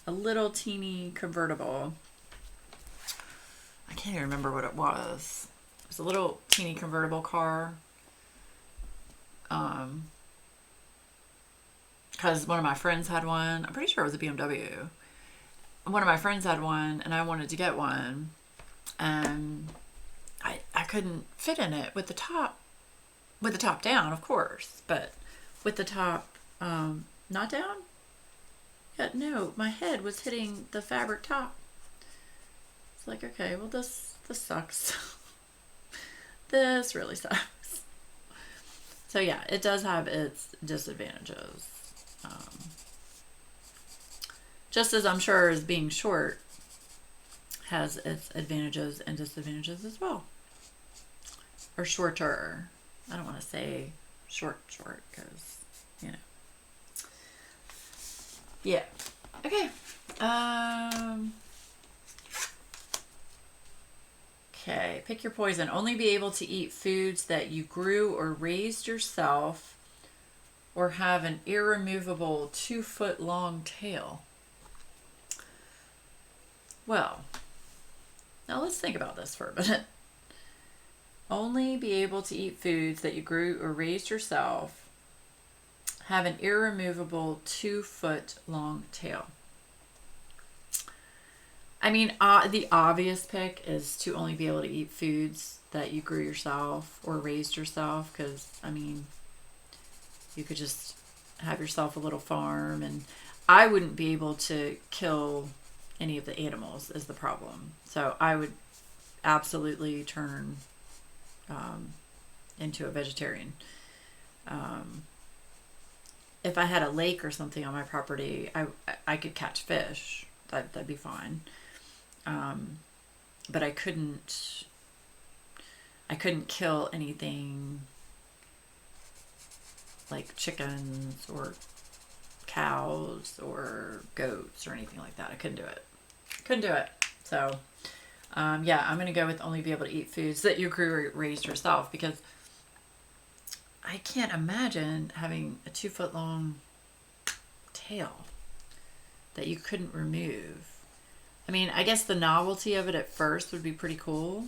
little teeny convertible. I can't even remember what it was. It was a little teeny convertible car. Because one of my friends had one. I'm pretty sure it was a BMW. One of my friends had one, and I wanted to get one, and I couldn't fit in it with the top down, of course, but with the top not down. Yeah, no, my head was hitting the fabric top. It's like, okay, well this sucks. This really sucks. So yeah, it does have its disadvantages. Just as I'm sure as being short has its advantages and disadvantages as well. Or shorter. I don't want to say short because, Yeah. Okay. Okay. Pick your poison. Only be able to eat foods that you grew or raised yourself or have an irremovable 2-foot long tail. Well, now let's think about this for a minute. Only be able to eat foods that you grew or raised yourself, have an irremovable 2-foot long tail. I mean, the obvious pick is to only be able to eat foods that you grew yourself or raised yourself, because, I mean, you could just have yourself a little farm, and I wouldn't be able to kill any of the animals is the problem. So I would absolutely turn into a vegetarian. If I had a lake or something on my property, I could catch fish. That'd be fine. But I couldn't kill anything like chickens or cows or goats or anything like that. I couldn't do it. So, yeah, I'm going to go with only be able to eat foods that you grew or raised yourself, because I can't imagine having a 2-foot long tail that you couldn't remove. I mean, I guess the novelty of it at first would be pretty cool.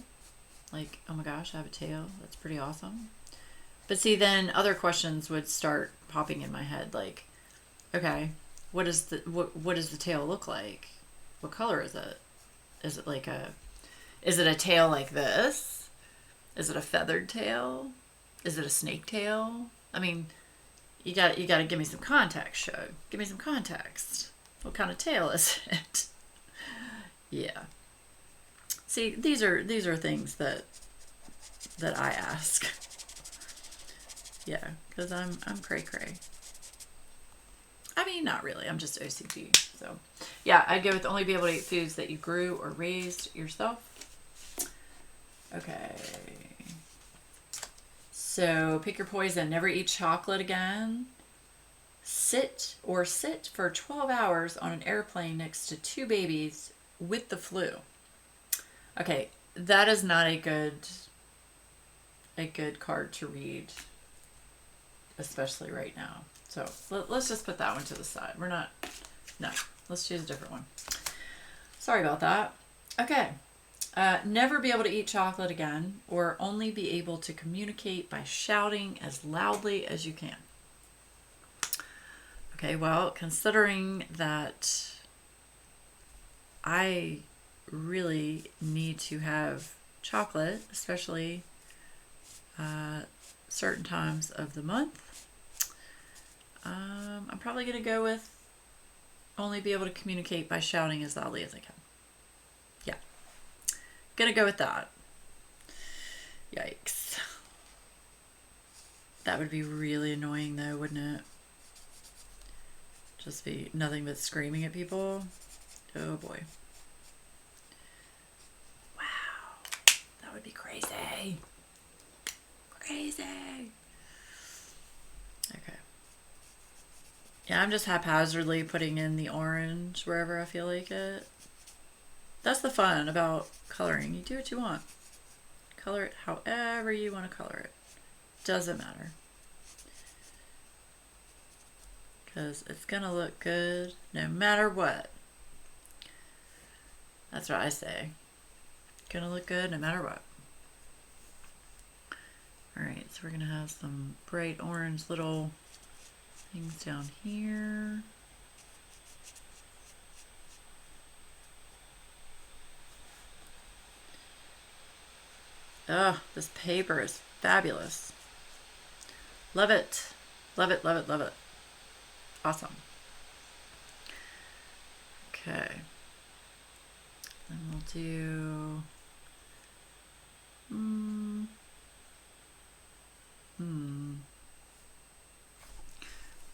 Like, oh my gosh, I have a tail. That's pretty awesome. But see, then other questions would start popping in my head. Like, okay, what does the tail look like? What color is it? Is it a tail like this? Is it a feathered tail? Is it a snake tail? I mean, you got to give me some context, show. Give me some context. What kind of tail is it? Yeah. See, these are things that I ask. Yeah, because I'm cray cray. I mean, not really. I'm just OCD. So, yeah, I'd go with only be able to eat foods that you grew or raised yourself. Okay. So, pick your poison. Never eat chocolate again. Sit for 12 hours on an airplane next to 2 babies with the flu. Okay, that is not a good card to read, especially right now. So let's just put that one to the side. Let's choose a different one. Sorry about that. Okay. Never be able to eat chocolate again, or only be able to communicate by shouting as loudly as you can. Okay, well, considering that I really need to have chocolate, especially certain times of the month, I'm probably going to go with only be able to communicate by shouting as loudly as I can. Yeah. Gonna go with that. Yikes. That would be really annoying though, wouldn't it? Just be nothing but screaming at people. Oh boy. Wow. That would be crazy. Crazy. Okay. Yeah, I'm just haphazardly putting in the orange wherever I feel like it. That's the fun about coloring. You do what you want. Color it however you want to color it. Doesn't matter. Because it's going to look good no matter what. That's what I say. Gonna look good no matter what. Alright, so we're going to have some bright orange little things down here. Oh, this paper is fabulous. Love it. Love it, love it, love it. Awesome. Okay. Then we'll do... I'm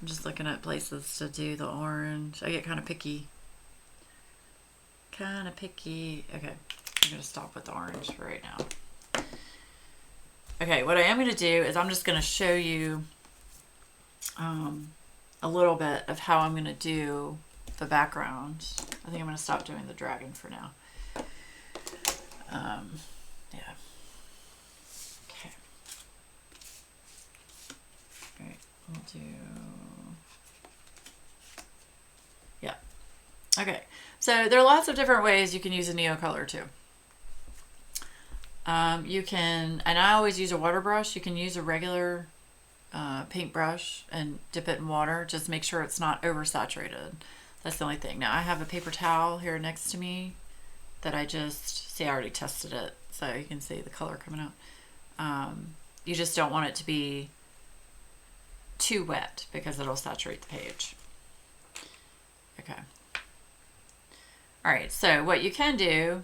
just looking at places to do the orange. I get kind of picky. Kind of picky. Okay, I'm going to stop with the orange for right now. Okay, what I am going to do is I'm just going to show you a little bit of how I'm going to do the background. I think I'm going to stop doing the dragon for now. Yeah. Okay. All right, we'll do... Yeah. Okay, so there are lots of different ways you can use a Neocolor too. You can, and I always use a water brush. You can use a regular paintbrush and dip it in water. Just make sure it's not oversaturated. That's the only thing. Now I have a paper towel here next to me that I just, see I already tested it so you can see the color coming out. You just don't want it to be too wet because it'll saturate the page. Okay. All right, so what you can do,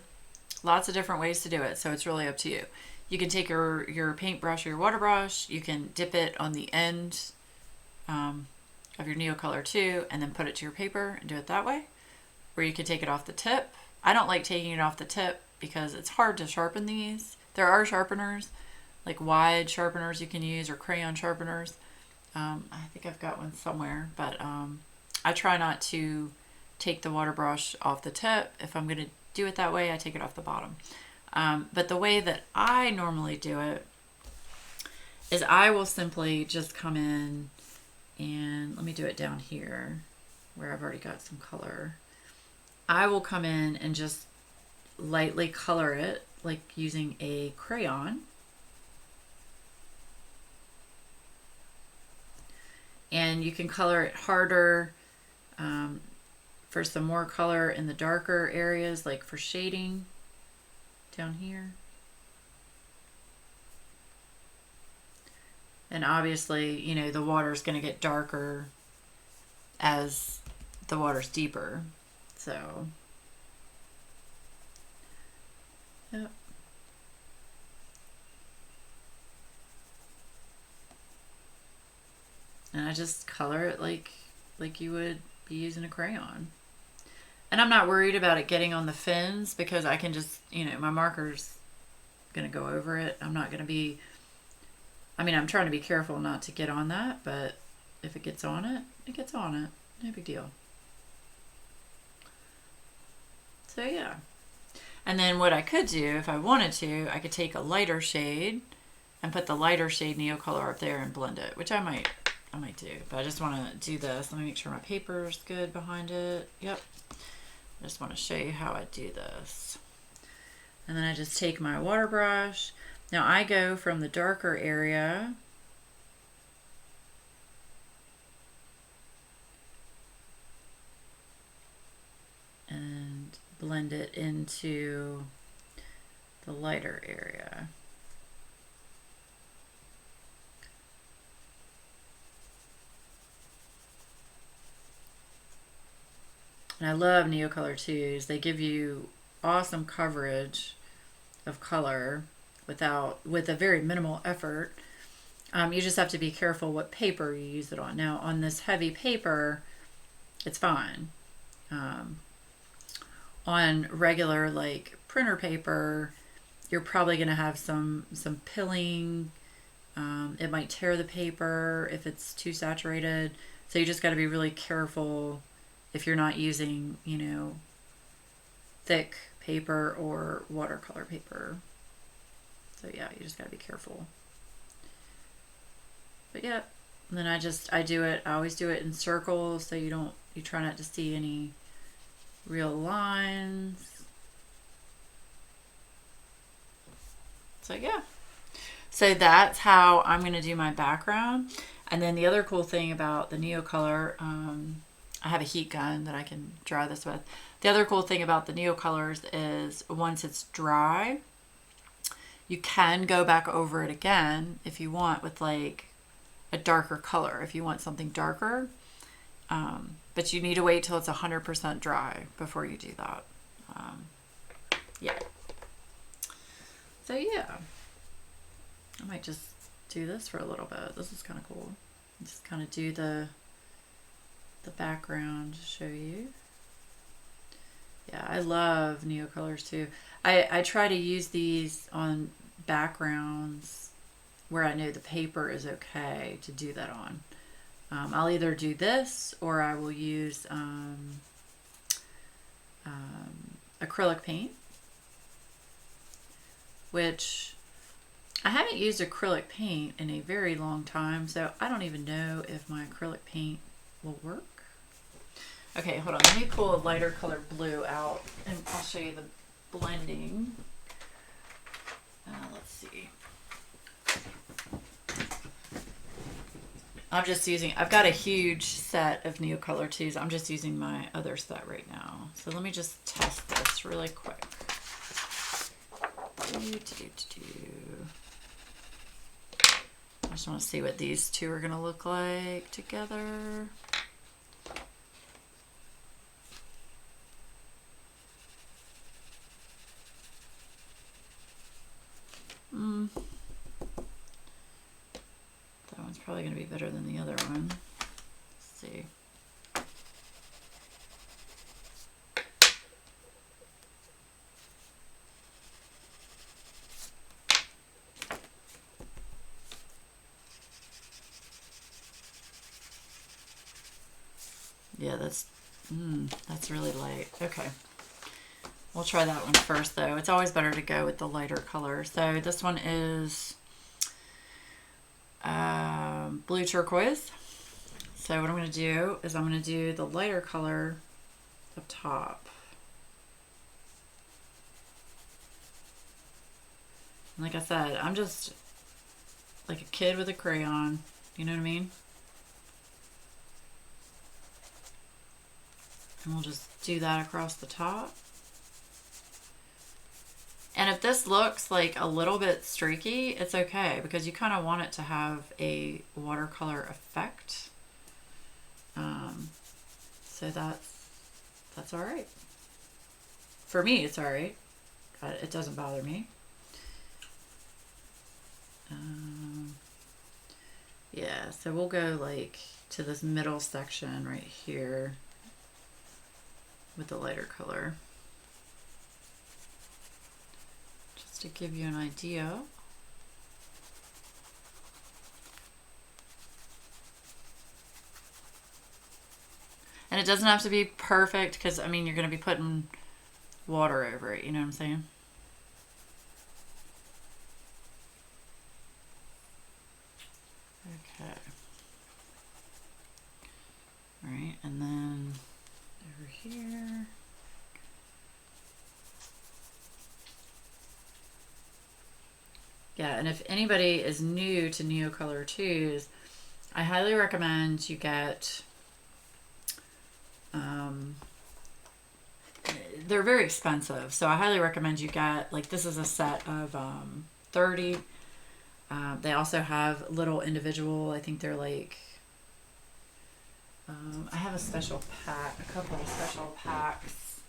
lots of different ways to do it, so it's really up to you. You can take your paintbrush or your water brush, you can dip it on the end of your Neocolor too, and then put it to your paper and do it that way. Or you can take it off the tip. I don't like taking it off the tip because it's hard to sharpen these. There are sharpeners, like wide sharpeners you can use, or crayon sharpeners. I think I've got one somewhere, but I try not to take the water brush off the tip. If I'm going to do it that way, I take it off the bottom. But the way that I normally do it is I will simply just come in and let me do it down here where I've already got some color. I will come in and just lightly color it, like using a crayon. And you can color it harder for some more color in the darker areas, like for shading down here. And obviously, you know, the water is going to get darker as the water's deeper. So, yep. And I just color it like you would be using a crayon. And I'm not worried about it getting on the fins because I can just, you know, my marker's going to go over it. I'm not going to be, I mean, I'm trying to be careful not to get on that, but if it gets on it, it gets on it. No big deal. So yeah. And then what I could do, if I wanted to, I could take a lighter shade and put the lighter shade Neocolor up there and blend it, which I might do, but I just want to do this. Let me make sure my paper's good behind it. Yep. I just want to show you how I do this. And then I just take my water brush. Now I go from the darker area and blend it into the lighter area. And I love Neocolor 2s. They give you awesome coverage of color with a very minimal effort. You just have to be careful what paper you use it on. Now, on this heavy paper, it's fine. On regular like printer paper, you're probably going to have some pilling. It might tear the paper if it's too saturated. So you just got to be really careful if you're not using, you know, thick paper or watercolor paper. So yeah, you just got to be careful. But yeah, and then I always do it in circles so you try not to see any real lines. So yeah. So that's how I'm going to do my background. And then the other cool thing about the Neocolor, I have a heat gun that I can dry this with. The other cool thing about the Neocolors is once it's dry, you can go back over it again if you want with like a darker color, if you want something darker. But you need to wait till it's 100% dry before you do that. Yeah. So yeah. I might just do this for a little bit. This is kind of cool. Just kind of do the background to show you. Yeah, I love Neocolors too. I try to use these on backgrounds where I know the paper is okay to do that on. I'll either do this or I will use acrylic paint, which I haven't used acrylic paint in a very long time, so I don't even know if my acrylic paint will work. Okay, hold on. Let me pull a lighter color blue out and I'll show you the blending. Let's see. I've got a huge set of Neocolor 2s. I'm just using my other set right now. So let me just test this really quick. I just want to see what these two are going to look like together. That one's probably going to be better than the other one. Let's see. Yeah, that's really light. Okay. We'll try that one first though. It's always better to go with the lighter color. So this one is blue turquoise. So what I'm going to do is I'm going to do the lighter color up top. And like I said, I'm just like a kid with a crayon. You know what I mean? And we'll just do that across the top. And if this looks like a little bit streaky, it's okay because you kind of want it to have a watercolor effect. So that's all right. For me, it's all right. It doesn't bother me. Yeah, so we'll go like to this middle section right here with the lighter color. Just to give you an idea. And it doesn't have to be perfect because, I mean, you're going to be putting water over it, you know what I'm saying? Okay. All right, and then over here. Yeah, and if anybody is new to Neocolor 2s, I highly recommend you get, they're very expensive, so I highly recommend you get, like this is a set of 30. They also have little individual, I think they're like, I have a special pack, a couple of special packs.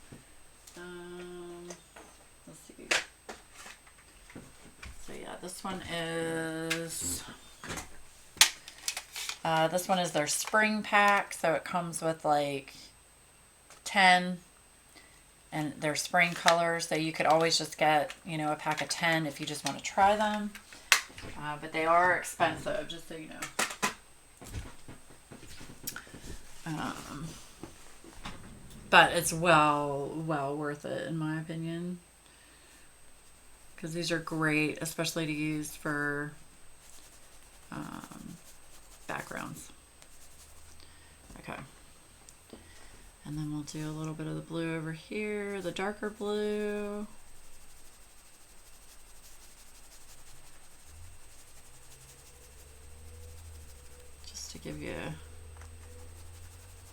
Let's see. So yeah, this one is This one is their spring pack, so it comes with like 10, and they're spring colors, so you could always just get, you know, a pack of 10 if you just want to try them. But they are expensive, just so you know. But it's well worth it, in my opinion, because these are great, especially to use for backgrounds. Okay. And then we'll do a little bit of the blue over here, the darker blue. Just to give you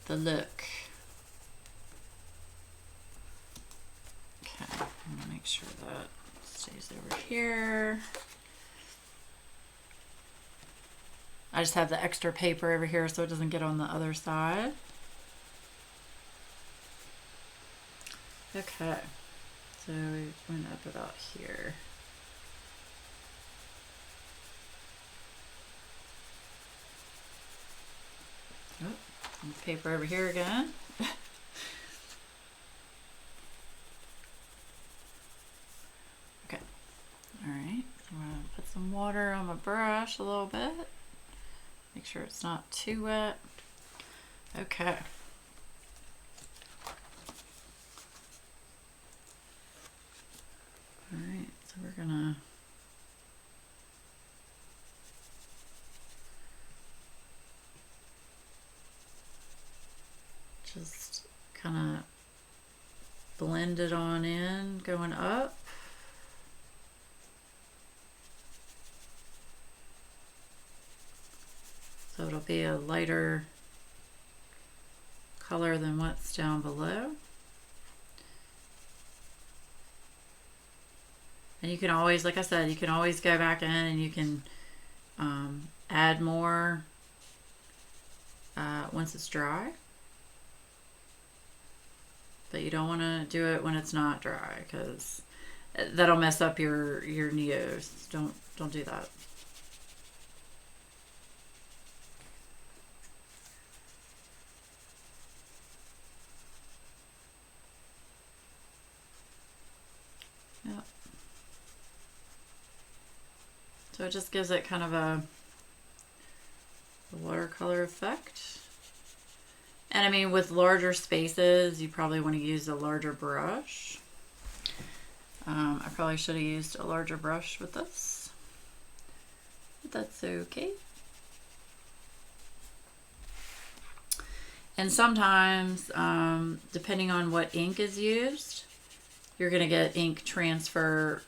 the look. Okay, I'm gonna make sure that stays over here. I just have the extra paper over here so it doesn't get on the other side. Okay, so we went up about here. Oh, paper over here again. Okay, all right, I'm gonna put some water on my brush a little bit. Make sure it's not too wet. Okay. All right, so we're gonna just kind of blend it on in, going up. So it'll be a lighter color than what's down below. And you can always, like I said, you can always go back in and you can add more once it's dry. But you don't want to do it when it's not dry, because that'll mess up your neos. Don't do that. Yep. So it just gives it kind of a watercolor effect. And I mean, with larger spaces, you probably want to use a larger brush. I probably should have used a larger brush with this, but that's okay. And sometimes, depending on what ink is used, you're going to get ink transfer,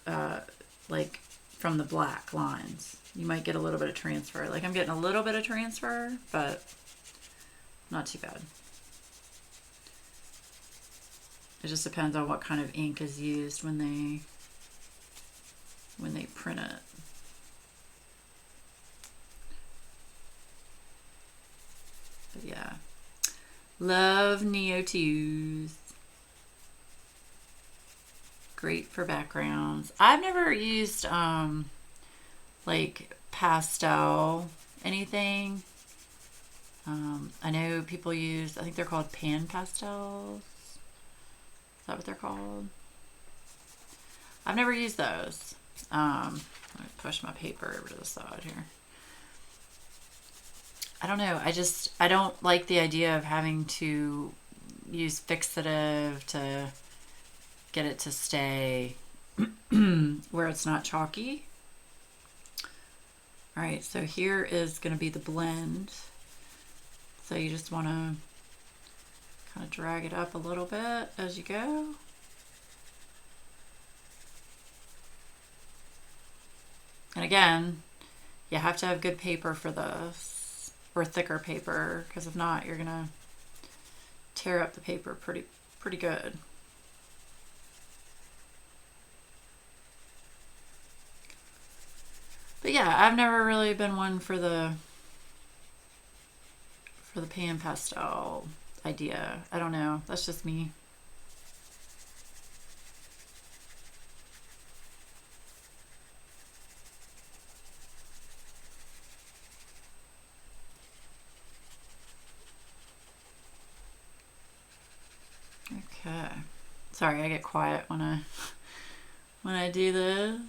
like from the black lines. You might get a little bit of transfer. Like I'm getting a little bit of transfer, but not too bad. It just depends on what kind of ink is used when they print it. But yeah, love Neo 2s. Great for backgrounds. I've never used like pastel anything. I know people use, I think they're called pan pastels. Is that what they're called? I've never used those. Let me push my paper over to the side here. I don't know. I don't like the idea of having to use fixative to get it to stay where it's not chalky. All right, so here is going to be the blend. So you just want to kind of drag it up a little bit as you go. And again, you have to have good paper for this, or thicker paper, because if not, you're gonna tear up the paper pretty good. But yeah, I've never really been one for the pan pastel idea. I don't know. That's just me. Okay. Sorry, I get quiet when I do this.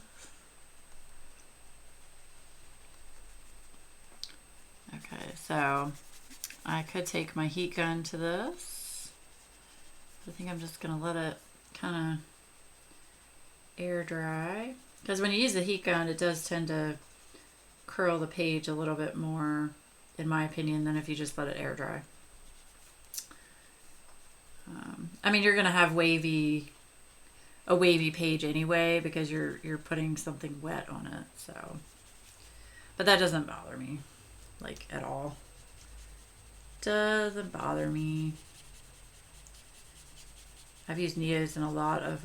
Okay, so I could take my heat gun to this. I think I'm just gonna let it kind of air dry, because when you use the heat gun, it does tend to curl the page a little bit more, in my opinion, than if you just let it air dry. I mean, you're gonna have a wavy page anyway, because you're putting something wet on it. So, but that doesn't bother me, like, at all. Doesn't bother me. I've used Neos in a lot of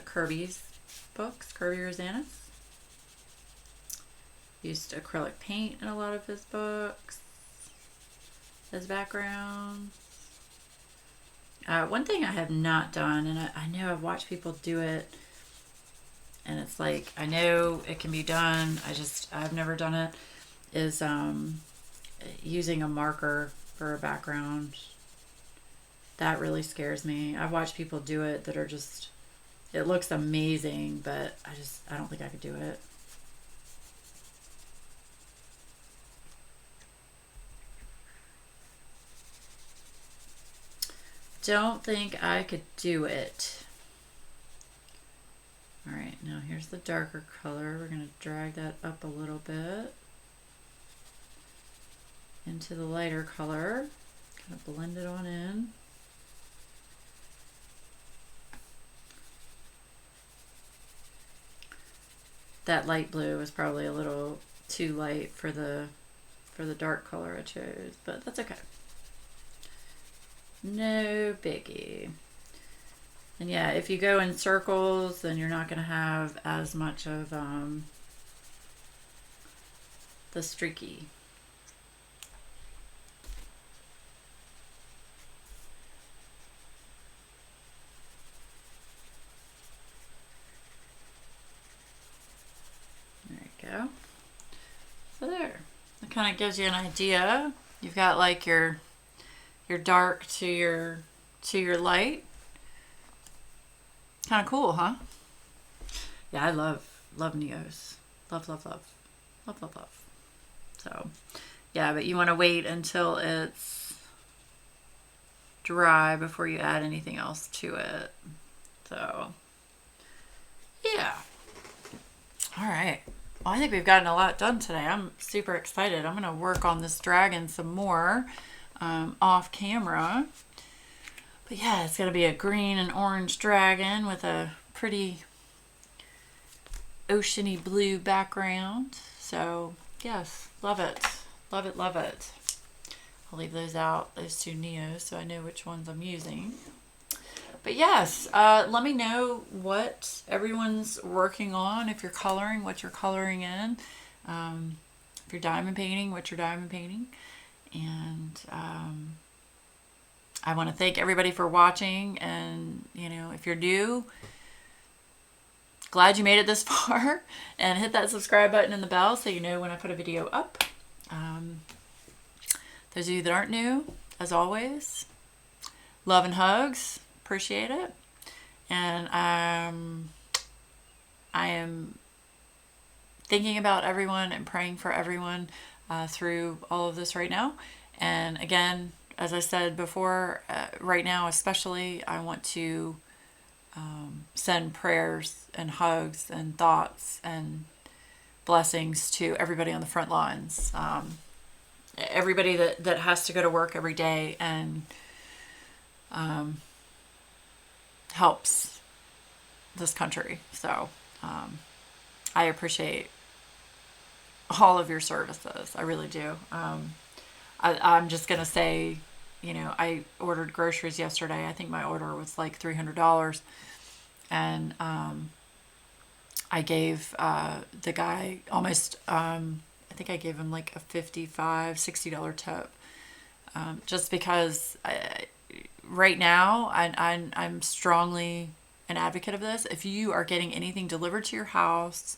Kirby's books, Kirby Rosanis. Used acrylic paint in a lot of his books as backgrounds. One thing I have not done, and I know I've watched people do it, and it's like, I know it can be done, I've never done it, is using a marker for a background. That really scares me. I've watched people do it that are just, it looks amazing, but I don't think I could do it. Don't think I could do it. All right, now here's the darker color. We're going to drag that up a little bit into the lighter color. Kind of blend it on in. That light blue is probably a little too light for the dark color I chose, but that's okay. No biggie. And yeah, if you go in circles, then you're not going to have as much of the streaky. There you go. So there. It kind of gives you an idea. You've got like your dark to your light. Kind of cool, huh? Yeah, I love Neos. Love. So, yeah, but you want to wait until it's dry before you add anything else to it. So, yeah. All right. Well, I think we've gotten a lot done today. I'm super excited. I'm going to work on this dragon some more off camera. But yeah, it's going to be a green and orange dragon with a pretty oceany blue background. So yes, love it. Love it, love it. I'll leave those out, those two Neos, so I know which ones I'm using. But yes, let me know what everyone's working on. If you're coloring, what you're coloring in. If you're diamond painting, what you're diamond painting. And I want to thank everybody for watching. And, you know, if you're new, glad you made it this far. And hit that subscribe button and the bell so you know when I put a video up. Those of you that aren't new, as always, love and hugs. Appreciate it. And I am thinking about everyone and praying for everyone through all of this right now. And again, as I said before, right now especially, I want to send prayers and hugs and thoughts and blessings to everybody on the front lines. Everybody that has to go to work every day and helps this country. So I appreciate all of your services. I really do. I'm just going to say, you know, I ordered groceries yesterday. I think my order was like $300. And I gave the guy almost, I think I gave him like a $55, $60 tip. Just because right now I'm strongly an advocate of this. If you are getting anything delivered to your house,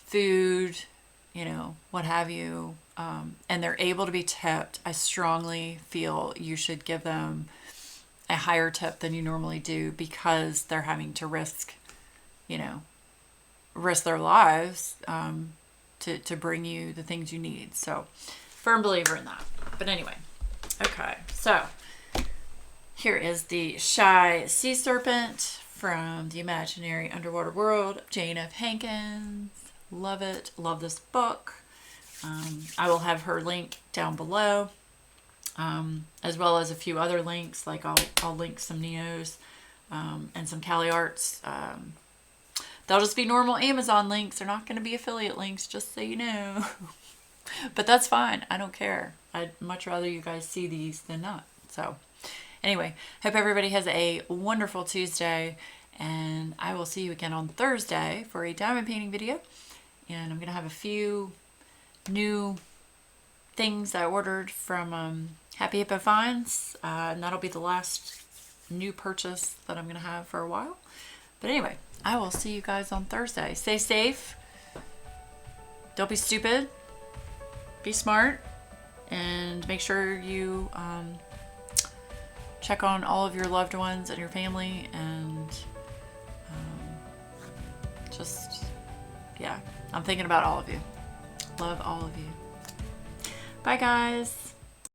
food, you know, what have you, and they're able to be tipped, I strongly feel you should give them a higher tip than you normally do, because they're having to risk their lives to bring you the things you need. So firm believer in that. But anyway, okay, so here is the Shy Sea Serpent from the Imaginary Underwater World of Jane F. Hankins. Love it. Love this book. I will have her link down below, as well as a few other links. Like I'll link some Neos and some Cali Arts. They'll just be normal Amazon links. They're not going to be affiliate links, just so you know. But that's fine. I don't care. I'd much rather you guys see these than not. So anyway, hope everybody has a wonderful Tuesday, and I will see you again on Thursday for a diamond painting video. And I'm going to have a few new things I ordered from Happy Hippo Finds, and that'll be the last new purchase that I'm going to have for a while. But anyway, I will see you guys on Thursday. Stay safe. Don't be stupid. Be smart. And make sure you check on all of your loved ones and your family, and yeah, I'm thinking about all of you. Love all of you. Bye, guys.